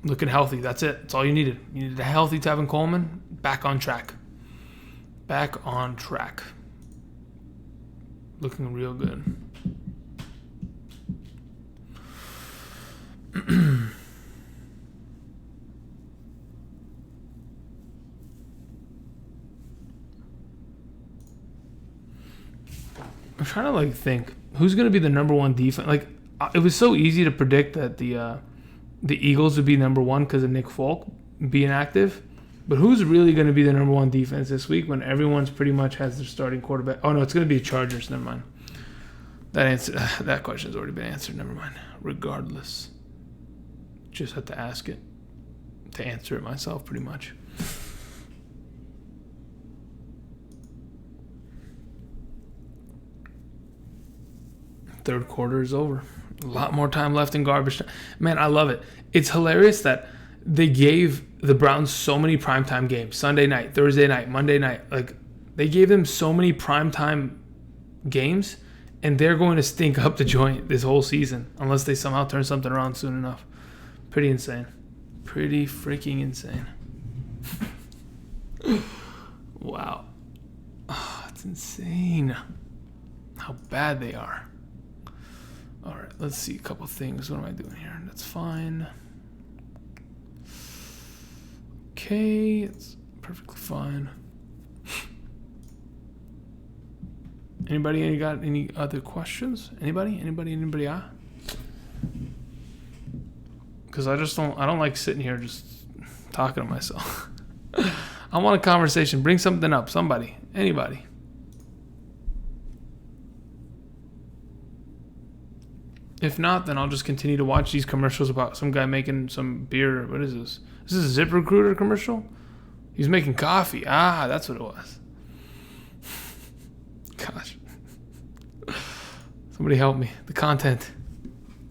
Looking healthy. That's it. That's all you needed. You needed a healthy Tevin Coleman. Back on track. Looking real good. I'm trying to think who's going to be the number 1 defense. It was so easy to predict that the Eagles would be number 1 because of Nick Folk being active. But who's really going to be the number 1 defense this week when everyone's pretty much has their starting quarterback? Oh, no, it's going to be Chargers. Never mind. That question has already been answered. Never mind. Regardless. Just had to ask it to answer it myself pretty much. Third quarter is over. A lot more time left in garbage time. Man, I love it. It's hilarious that they gave the Browns so many primetime games. Sunday night, Thursday night, Monday night. They gave them so many primetime games, and they're going to stink up the joint this whole season unless they somehow turn something around soon enough. Pretty insane. pretty freaking insane. Wow. Oh, it's insane how bad they are. All right, let's see a couple things. What am I doing here? That's fine. Okay, it's perfectly fine. Anybody got any other questions? Anybody? Ah? Because I don't like sitting here just talking to myself. I want a conversation. Bring something up. Somebody. Anybody. If not, then I'll just continue to watch these commercials about some guy making some beer. What is this? Is this a ZipRecruiter commercial? He's making coffee. Ah, that's what it was. Gosh. Somebody help me. The content.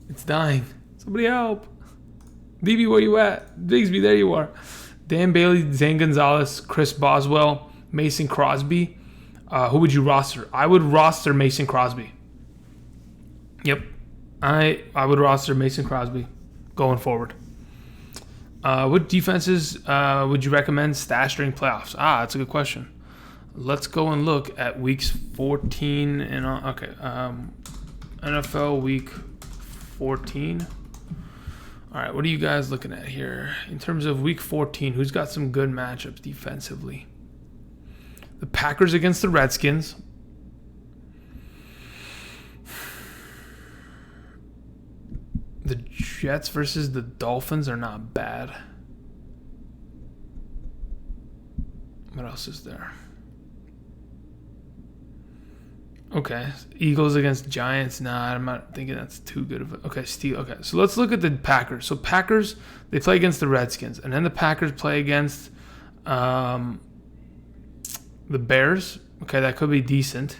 It's dying. Somebody help. BB, where you at? Bigsby, there you are. Dan Bailey, Zane Gonzalez, Chris Boswell, Mason Crosby. Who would you roster? I would roster Mason Crosby. Yep. I would roster Mason Crosby going forward. What defenses would you recommend stash during playoffs? That's a good question. Let's go and look at weeks 14 and NFL week 14. All right, what are you guys looking at here? In terms of week 14, who's got some good matchups defensively? The Packers against the Redskins. The Jets versus the Dolphins are not bad. What else is there? Okay, Eagles against Giants. Nah, I'm not thinking that's too good of a... Okay, Okay, so let's look at the Packers. So Packers, they play against the Redskins. And then the Packers play against the Bears. Okay, that could be decent.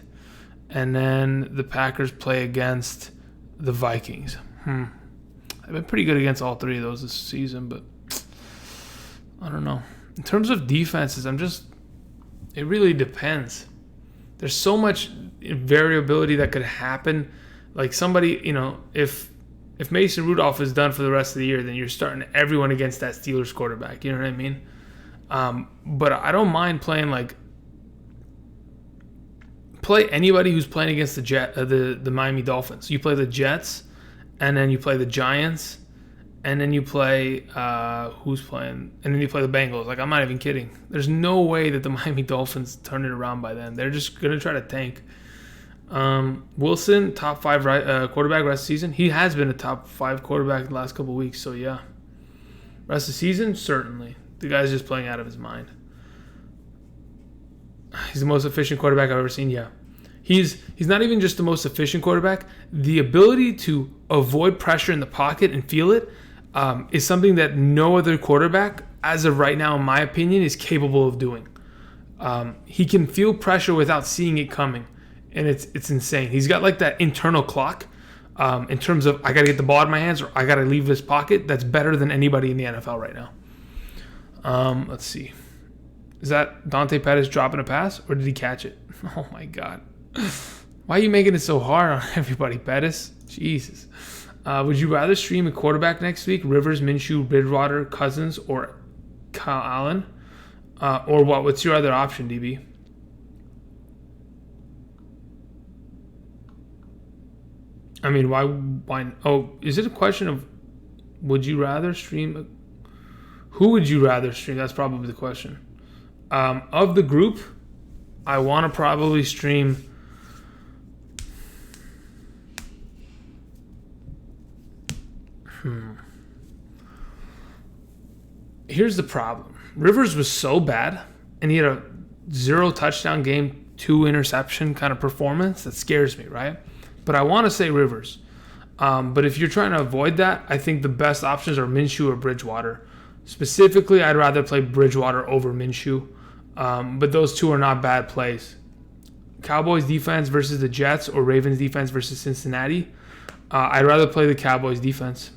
And then the Packers play against the Vikings. I've been pretty good against all three of those this season, but I don't know. In terms of defenses, it really depends. There's so much variability that could happen. Like somebody, if Mason Rudolph is done for the rest of the year, then you're starting everyone against that Steelers quarterback. You know what I mean? But I don't mind playing play anybody who's playing against the Miami Dolphins. You play the Jets, and then you play the Giants, and then you play who's playing, and then you play the Bengals. I'm not even kidding. There's no way that the Miami Dolphins turn it around by then. They're just gonna try to tank. Wilson, top 5 quarterback rest of the season. He has been a top 5 quarterback the last couple of weeks. So yeah, rest of the season certainly. The guy's just playing out of his mind. He's the most efficient quarterback I've ever seen. Yeah. He's not even just the most efficient quarterback. The ability to avoid pressure in the pocket and feel it is something that no other quarterback, as of right now, in my opinion, is capable of doing. He can feel pressure without seeing it coming, and it's insane. He's got that internal clock in terms of I got to get the ball out of my hands or I got to leave this pocket. That's better than anybody in the NFL right now. Let's see. Is that Dante Pettis dropping a pass, or did he catch it? Oh, my God. Why are you making it so hard on everybody, Pettis? Jesus. Would you rather stream a quarterback next week? Rivers, Minshew, Bridgewater, Cousins, or Kyle Allen? Or what? What's your other option, DB? I mean, why? Oh, is it a question of would you rather stream? Who would you rather stream? That's probably the question. Of the group, I want to probably stream... Here's the problem. Rivers was so bad, and he had a 0 touchdown game, 2 interception kind of performance that scares me, right? But I want to say Rivers. But if you're trying to avoid that, I think the best options are Minshew or Bridgewater. Specifically, I'd rather play Bridgewater over Minshew. But those two are not bad plays. Cowboys defense versus the Jets or Ravens defense versus Cincinnati. I'd rather play the Cowboys defense.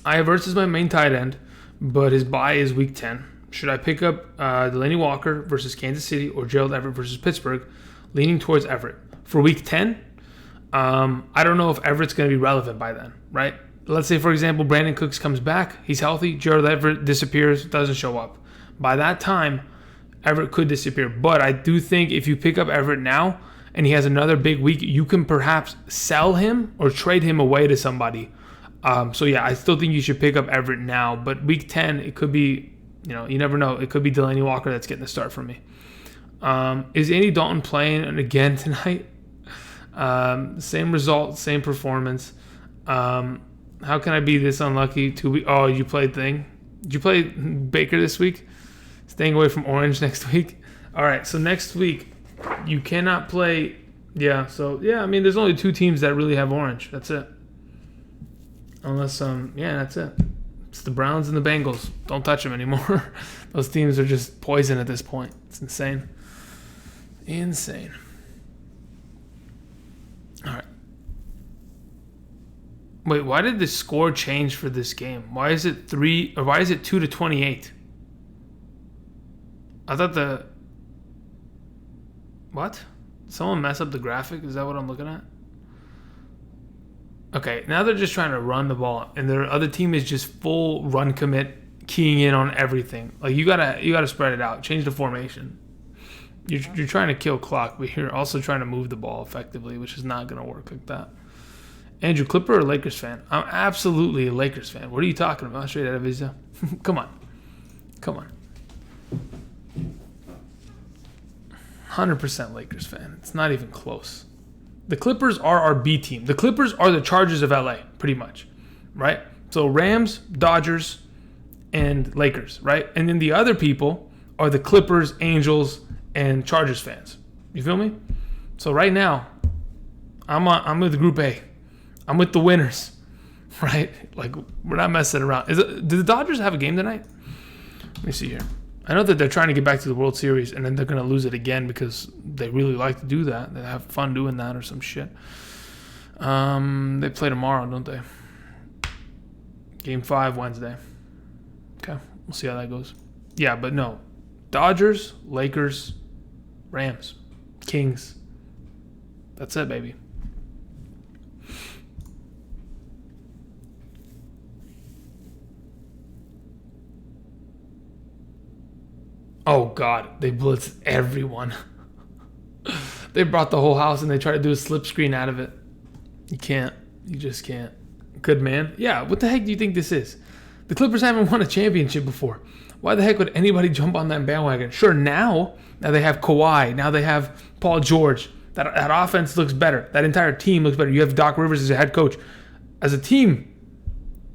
Havertz is my main tight end, but his bye is week 10. Should I pick up Delaney Walker versus Kansas City or Gerald Everett versus Pittsburgh? Leaning towards Everett. For week 10, I don't know if Everett's going to be relevant by then, right? let's say, for example, Brandon Cooks comes back, he's healthy, Gerald Everett disappears, doesn't show up. By that time, Everett could disappear. But I do think if you pick up Everett now and he has another big week, you can perhaps sell him or trade him away to somebody. So, yeah, I still think you should pick up Everett now. But week 10, it could be, you never know. It could be Delaney Walker that's getting the start for me. Is Andy Dalton playing again tonight? Same result, same performance. How can I be this unlucky? Oh, you played thing? Did you play Baker this week? Staying away from Orange next week? All right, so next week, you cannot play. Yeah, so, yeah, I mean, there's only 2 teams that really have Orange. That's it. Unless, that's it. It's the Browns and the Bengals. Don't touch them anymore. Those teams are just poison at this point. It's insane. Insane. All right. Wait, why did the score change for this game? Why is it 2-28? I thought what? Did someone mess up the graphic? Is that what I'm looking at? Okay, now they're just trying to run the ball, and their other team is just full run commit, keying in on everything. Like you gotta spread it out, change the formation. You're trying to kill clock, but you're also trying to move the ball effectively, which is not gonna work like that. Andrew, Clipper or Lakers fan? I'm absolutely a Lakers fan. What are you talking about? Straight out of Visa. Come on. 100% Lakers fan. It's not even close. The Clippers are our B team. The Clippers are the Chargers of LA, pretty much, right? So Rams, Dodgers, and Lakers, right? And then the other people are the Clippers, Angels, and Chargers fans. You feel me? So right now, I'm with Group A. I'm with the winners, right? Like, we're not messing around. Do the Dodgers have a game tonight? Let me see here. I know that they're trying to get back to the World Series, and then they're going to lose it again because they really like to do that. They have fun doing that or some shit. They play tomorrow, don't they? Game 5 Wednesday. Okay, we'll see how that goes. Yeah, but no. Dodgers, Lakers, Rams, Kings. That's it, baby. Oh, God. They blitzed everyone. They brought the whole house and they tried to do a slip screen out of it. You can't. You just can't. Good man. Yeah, what the heck do you think this is? The Clippers haven't won a championship before. Why the heck would anybody jump on that bandwagon? Sure, now they have Kawhi. Now they have Paul George. That offense looks better. That entire team looks better. You have Doc Rivers as a head coach. As a team,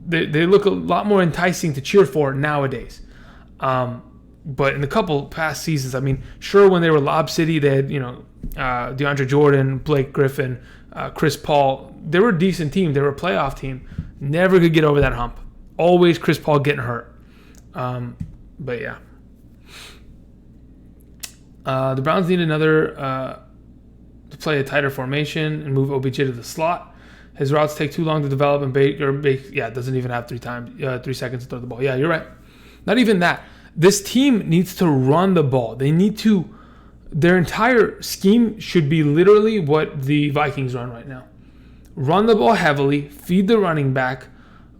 they look a lot more enticing to cheer for nowadays. But in the couple past seasons, I mean, sure, when they were Lob City, they had, DeAndre Jordan, Blake Griffin, Chris Paul. They were a decent team. They were a playoff team. Never could get over that hump. Always Chris Paul getting hurt. But yeah. The Browns need another to play a tighter formation and move OBJ to the slot. His routes take too long to develop, and Baker doesn't even have 3 seconds to throw the ball. Yeah, you're right. Not even that. This team needs to run the ball. Their entire scheme should be literally what the Vikings run right now. Run the ball heavily, feed the running back,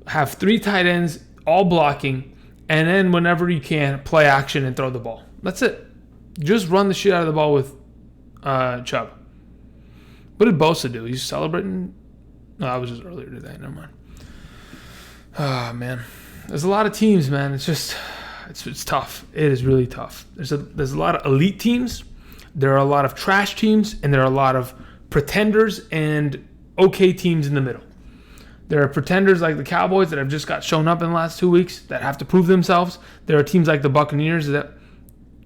have 3 tight ends, all blocking, and then whenever you can, play action and throw the ball. That's it. Just run the shit out of the ball with Chubb. What did Bosa do? He's celebrating? No, that was just earlier today. Never mind. Oh, man. There's a lot of teams, man. It's just... It's tough. It is really tough. There's a lot of elite teams. There are a lot of trash teams, and there are a lot of pretenders and okay teams in the middle. There are pretenders like the Cowboys that have just got shown up in the last 2 weeks that have to prove themselves. There are teams like the Buccaneers that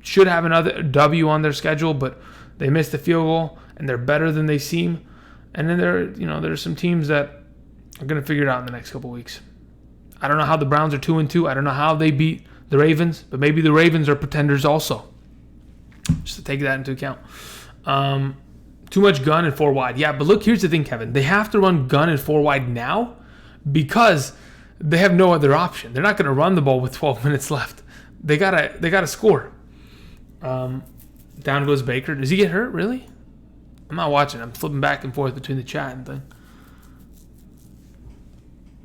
should have another W on their schedule, but they missed the field goal, and they're better than they seem. And then there are some teams that are going to figure it out in the next couple weeks. I don't know how the Browns are 2-2. I don't know how they beat the Ravens, but maybe the Ravens are pretenders also. Just to take that into account. Too much gun and 4 wide. Yeah, but look, here's the thing, Kevin. They have to run gun and 4 wide now because they have no other option. They're not going to run the ball with 12 minutes left. They gotta score. Down goes Baker. Does he get hurt, really? I'm not watching. I'm flipping back and forth between the chat and thing.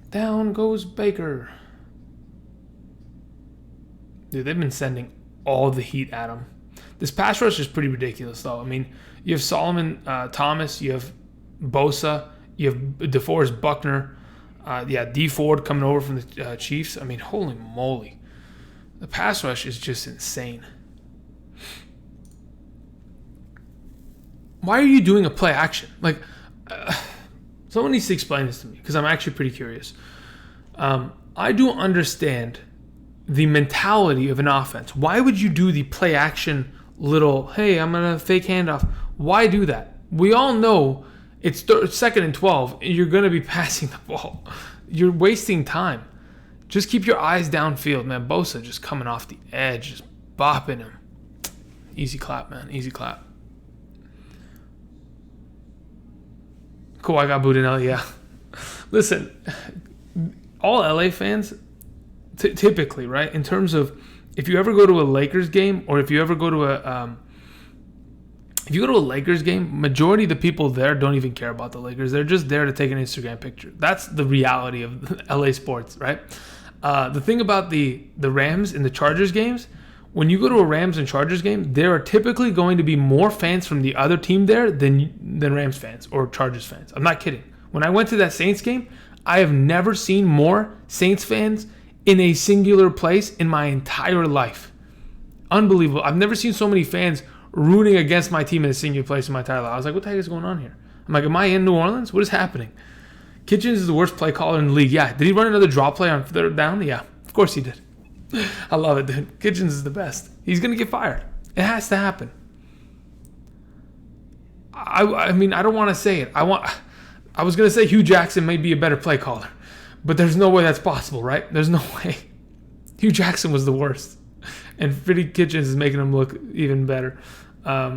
Down goes Baker. Dude, they've been sending all the heat at him. This pass rush is pretty ridiculous, though. I mean, you have Solomon Thomas, you have Bosa, you have DeForest Buckner, D Ford coming over from the Chiefs. I mean, holy moly. The pass rush is just insane. Why are you doing a play action? Like, someone needs to explain this to me because I'm actually pretty curious. I do understand the mentality of an offense. Why would you do the play action little, hey, I'm going to fake handoff? Why do that? We all know it's second and 12. And you're going to be passing the ball. You're wasting time. Just keep your eyes downfield, man. Bosa just coming off the edge, just bopping him. Easy clap, man. Easy clap. Kawhi got booted out, yeah. Listen, all LA fans, typically, right, in terms of if you ever go to a Lakers game or if you ever go to a Lakers game, majority of the people there don't even care about the Lakers. They're just there to take an Instagram picture. That's the reality of LA sports, right? The thing about the Rams and the Chargers games, when you go to a Rams and Chargers game, there are typically going to be more fans from the other team there than Rams fans or Chargers fans. I'm not kidding. When I went to that Saints game, I have never seen more Saints fans in a singular place in my entire life. Unbelievable. I've never seen so many fans rooting against my team in a singular place in my entire life. I was like, what the heck is going on here? I'm like, am I in New Orleans? What is happening? Kitchens is the worst play caller in the league. Yeah. Did he run another draw play on third down? Yeah. Of course he did. I love it, dude. Kitchens is the best. He's going to get fired. It has to happen. I mean, I don't want to say it. I was going to say Hugh Jackson may be a better play caller, but there's no way that's possible, right? There's no way. Hugh Jackson was the worst, and Freddie Kitchens is making him look even better. AD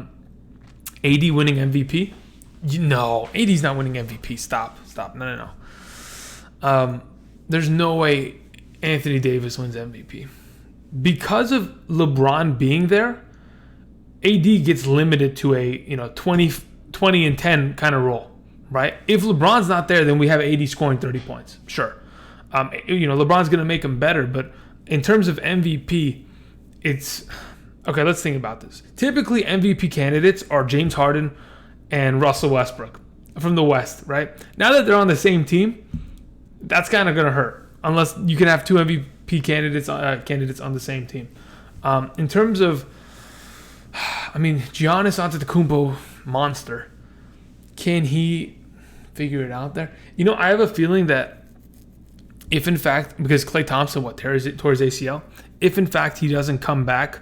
winning MVP? No, AD's not winning MVP. Stop. No. There's no way Anthony Davis wins MVP. Because of LeBron being there, AD gets limited to a 20 and 10 kind of role, right? If LeBron's not there, then we have AD scoring 30 points. Sure. LeBron's going to make him better, but in terms of MVP, it's okay, let's think about this. Typically MVP candidates are James Harden and Russell Westbrook from the West, right? Now that they're on the same team, that's kind of going to hurt. Unless you can have two MVP candidates on the same team. In terms of, Giannis Antetokounmpo, monster. Can he figure it out there? I have a feeling that if in fact, because Klay Thompson, tears ACL, if in fact he doesn't come back,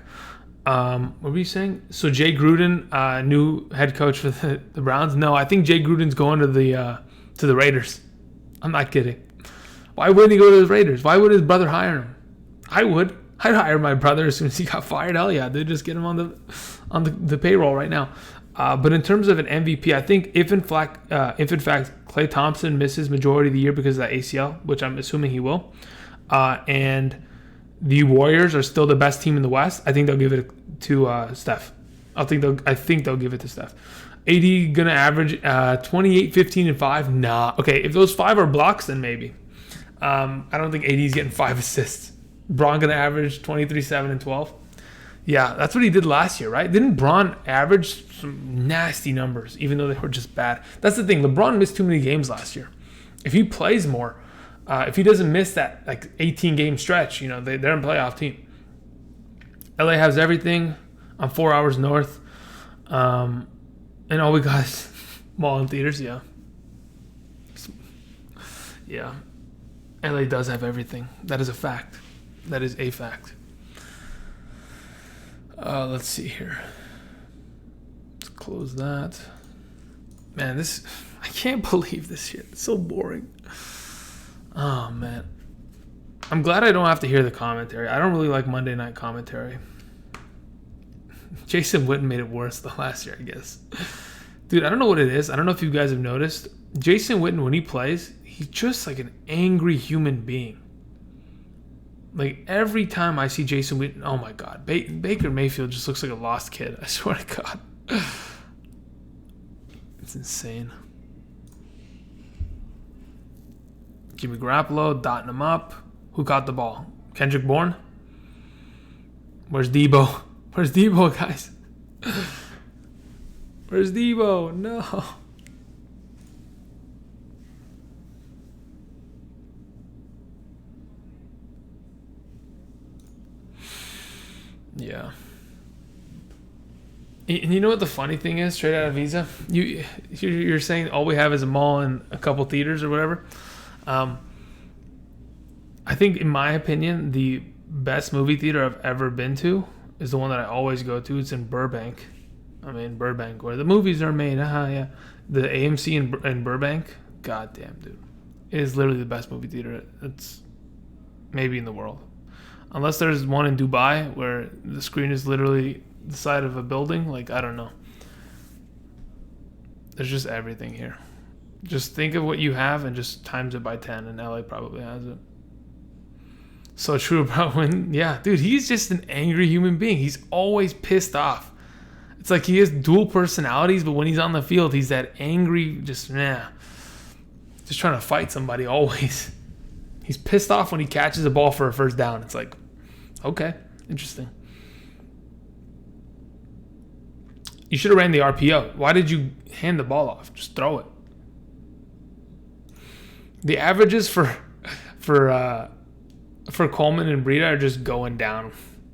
what were you saying? So Jay Gruden, new head coach for the Browns? No, I think Jay Gruden's going to the Raiders. I'm not kidding. Why wouldn't he go to the Raiders? Why would his brother hire him? I would. I'd hire my brother as soon as he got fired. Hell yeah, they'd just get him on the payroll right now. But in terms of an MVP, I think if in fact Klay Thompson misses majority of the year because of that ACL, which I'm assuming he will, and the Warriors are still the best team in the West, I think they'll give it to Steph. I think they'll give it to Steph. AD gonna average 28, 15, and 5. Nah. Okay, if those 5 are blocks, then maybe. I don't think AD's getting 5 assists. Bron gonna average 23, 7, and 12. Yeah, that's what he did last year, right? Didn't Bron average some nasty numbers, even though they were just bad? That's the thing. LeBron missed too many games last year. If he plays more, if he doesn't miss that 18-game stretch, they're a playoff team. LA has everything. I'm 4 hours north, and all we got is mall and theaters. Yeah. LA does have everything. That is a fact. That is a fact. Let's see here. Let's close that. Man, I can't believe this shit. It's so boring. Oh, man. I'm glad I don't have to hear the commentary. I don't really like Monday night commentary. Jason Witten made it worse the last year, I guess. Dude, I don't know what it is. I don't know if you guys have noticed. Jason Witten, when he plays, he's just like an angry human being. Like, every time I see Jason Witten, oh my God, Baker Mayfield just looks like a lost kid. I swear to God. It's insane. Jimmy Garoppolo dotting him up. Who caught the ball? Kendrick Bourne? Where's Debo? Where's Debo, guys? Where's Debo? No. Yeah. And you know what the funny thing is, straight out of Visa? You're saying all we have is a mall and a couple theaters or whatever. I think, in my opinion, the best movie theater I've ever been to is the one that I always go to. It's in Burbank. Burbank, where the movies are made. Yeah. The AMC in Burbank. God damn, dude. It is literally the best movie theater. It's maybe in the world. Unless there's one in Dubai where the screen is literally the side of a building. Like, I don't know. There's just everything here. Just think of what you have and just times it by 10, and LA probably has it. So true about dude, he's just an angry human being. He's always pissed off. It's like he has dual personalities, but when he's on the field, he's that angry, just trying to fight somebody always. He's pissed off when he catches a ball for a first down. It's like, okay, interesting. You should have ran the RPO. Why did you hand the ball off? Just throw it. The averages for Coleman and Breida are just going down.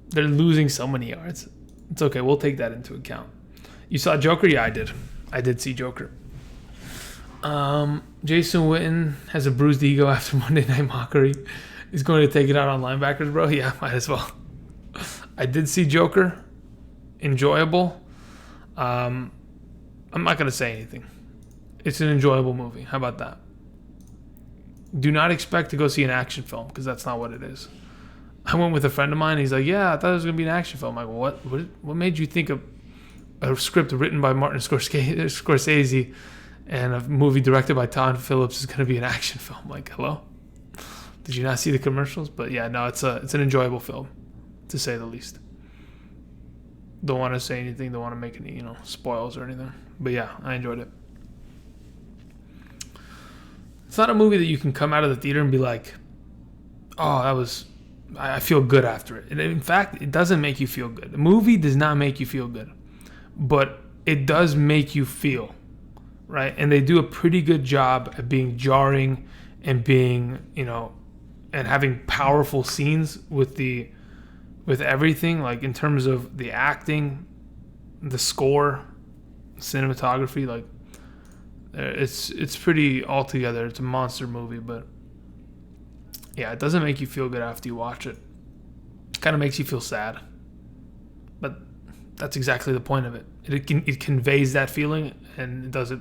They're losing so many yards. It's okay. We'll take that into account. You saw Joker? Yeah, I did. I did see Joker. Jason Witten has a bruised ego after Monday Night Mockery. He's going to take it out on linebackers, bro. Yeah, might as well. I did see Joker. Enjoyable. I'm not going to say anything. It's an enjoyable movie. How about that? Do not expect to go see an action film, because that's not what it is. I went with a friend of mine. He's like, yeah, I thought it was going to be an action film. I'm like, what made you think of a script written by Martin Scorsese and a movie directed by Todd Phillips is going to be an action film? Like, hello? Did you not see the commercials? But yeah, no, it's an enjoyable film, to say the least. Don't want to say anything. Don't want to make any, spoils or anything. But yeah, I enjoyed it. It's not a movie that you can come out of the theater and be like, oh, I feel good after it. And in fact, it doesn't make you feel good. The movie does not make you feel good, but it does make you feel, right? And they do a pretty good job at being jarring and being, and having powerful scenes with everything, like in terms of the acting, the score, cinematography, like it's pretty all together. It's a monster movie, but yeah, it doesn't make you feel good after you watch it. It kind of makes you feel sad, but that's exactly the point of it. It conveys that feeling, and it does it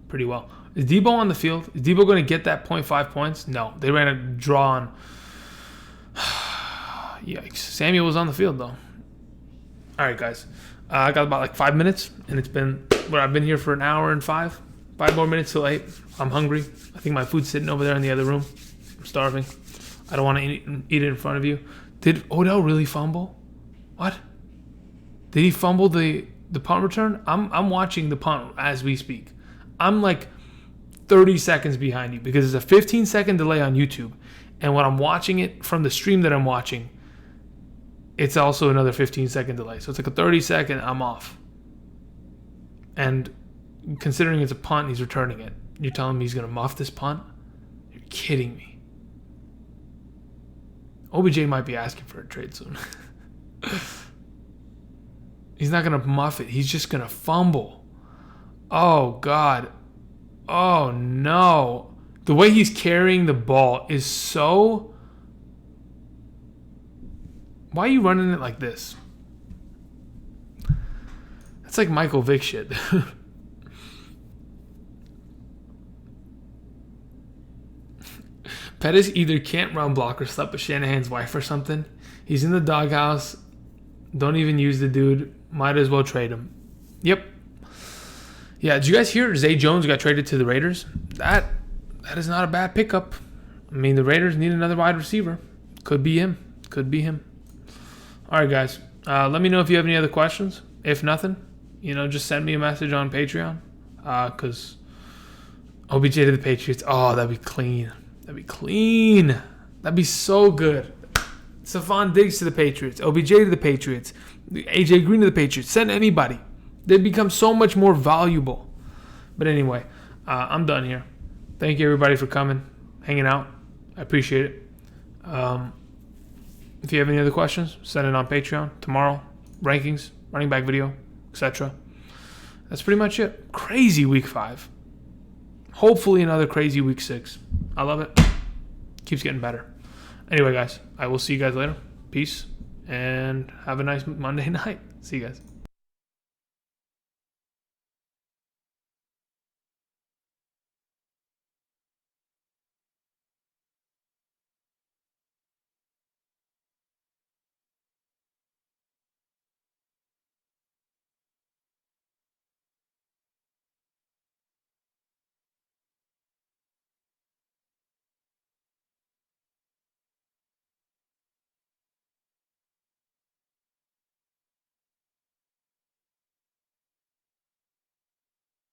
pretty well. Is Debo on the field? Is Debo going to get that 0.5 points? No, they ran a draw on. Yikes. Samuel was on the field, though. All right, guys. I got about 5 minutes, and it's been, I've been here for an hour and 5 more minutes till 8. I'm hungry. I think my food's sitting over there in the other room. I'm starving. I don't want to eat it in front of you. Did Odell really fumble? What? Did he fumble the punt return? I'm watching the punt as we speak. I'm like 30 seconds behind you because there's a 15-second delay on YouTube. And when I'm watching it from the stream that I'm watching, it's also another 15-second delay. So it's like a 30-second, I'm off. And considering it's a punt, he's returning it. You're telling me he's going to muff this punt? You're kidding me. OBJ might be asking for a trade soon. He's not going to muff it. He's just going to fumble. Oh, God. Oh, no. The way he's carrying the ball is so... Why are you running it like this? That's like Michael Vick shit. Pettis either can't run block or slept with Shanahan's wife or something. He's in the doghouse. Don't even use the dude. Might as well trade him. Yep. Yeah, did you guys hear Zay Jones got traded to the Raiders? That is not a bad pickup. I mean, the Raiders need another wide receiver. Could be him. All right, guys. Let me know if you have any other questions. If nothing, just send me a message on Patreon. Because OBJ to the Patriots. Oh, that'd be clean. That'd be clean. That'd be so good. Stephon Diggs to the Patriots. OBJ to the Patriots. AJ Green to the Patriots. Send anybody. They become so much more valuable. But anyway, I'm done here. Thank you, everybody, for coming, hanging out. I appreciate it. If you have any other questions, send it on Patreon tomorrow. Rankings, running back video, etc. That's pretty much it. Crazy week 5. Hopefully another crazy week 6. I love it. Keeps getting better. Anyway, guys, I will see you guys later. Peace, and have a nice Monday night. See you guys.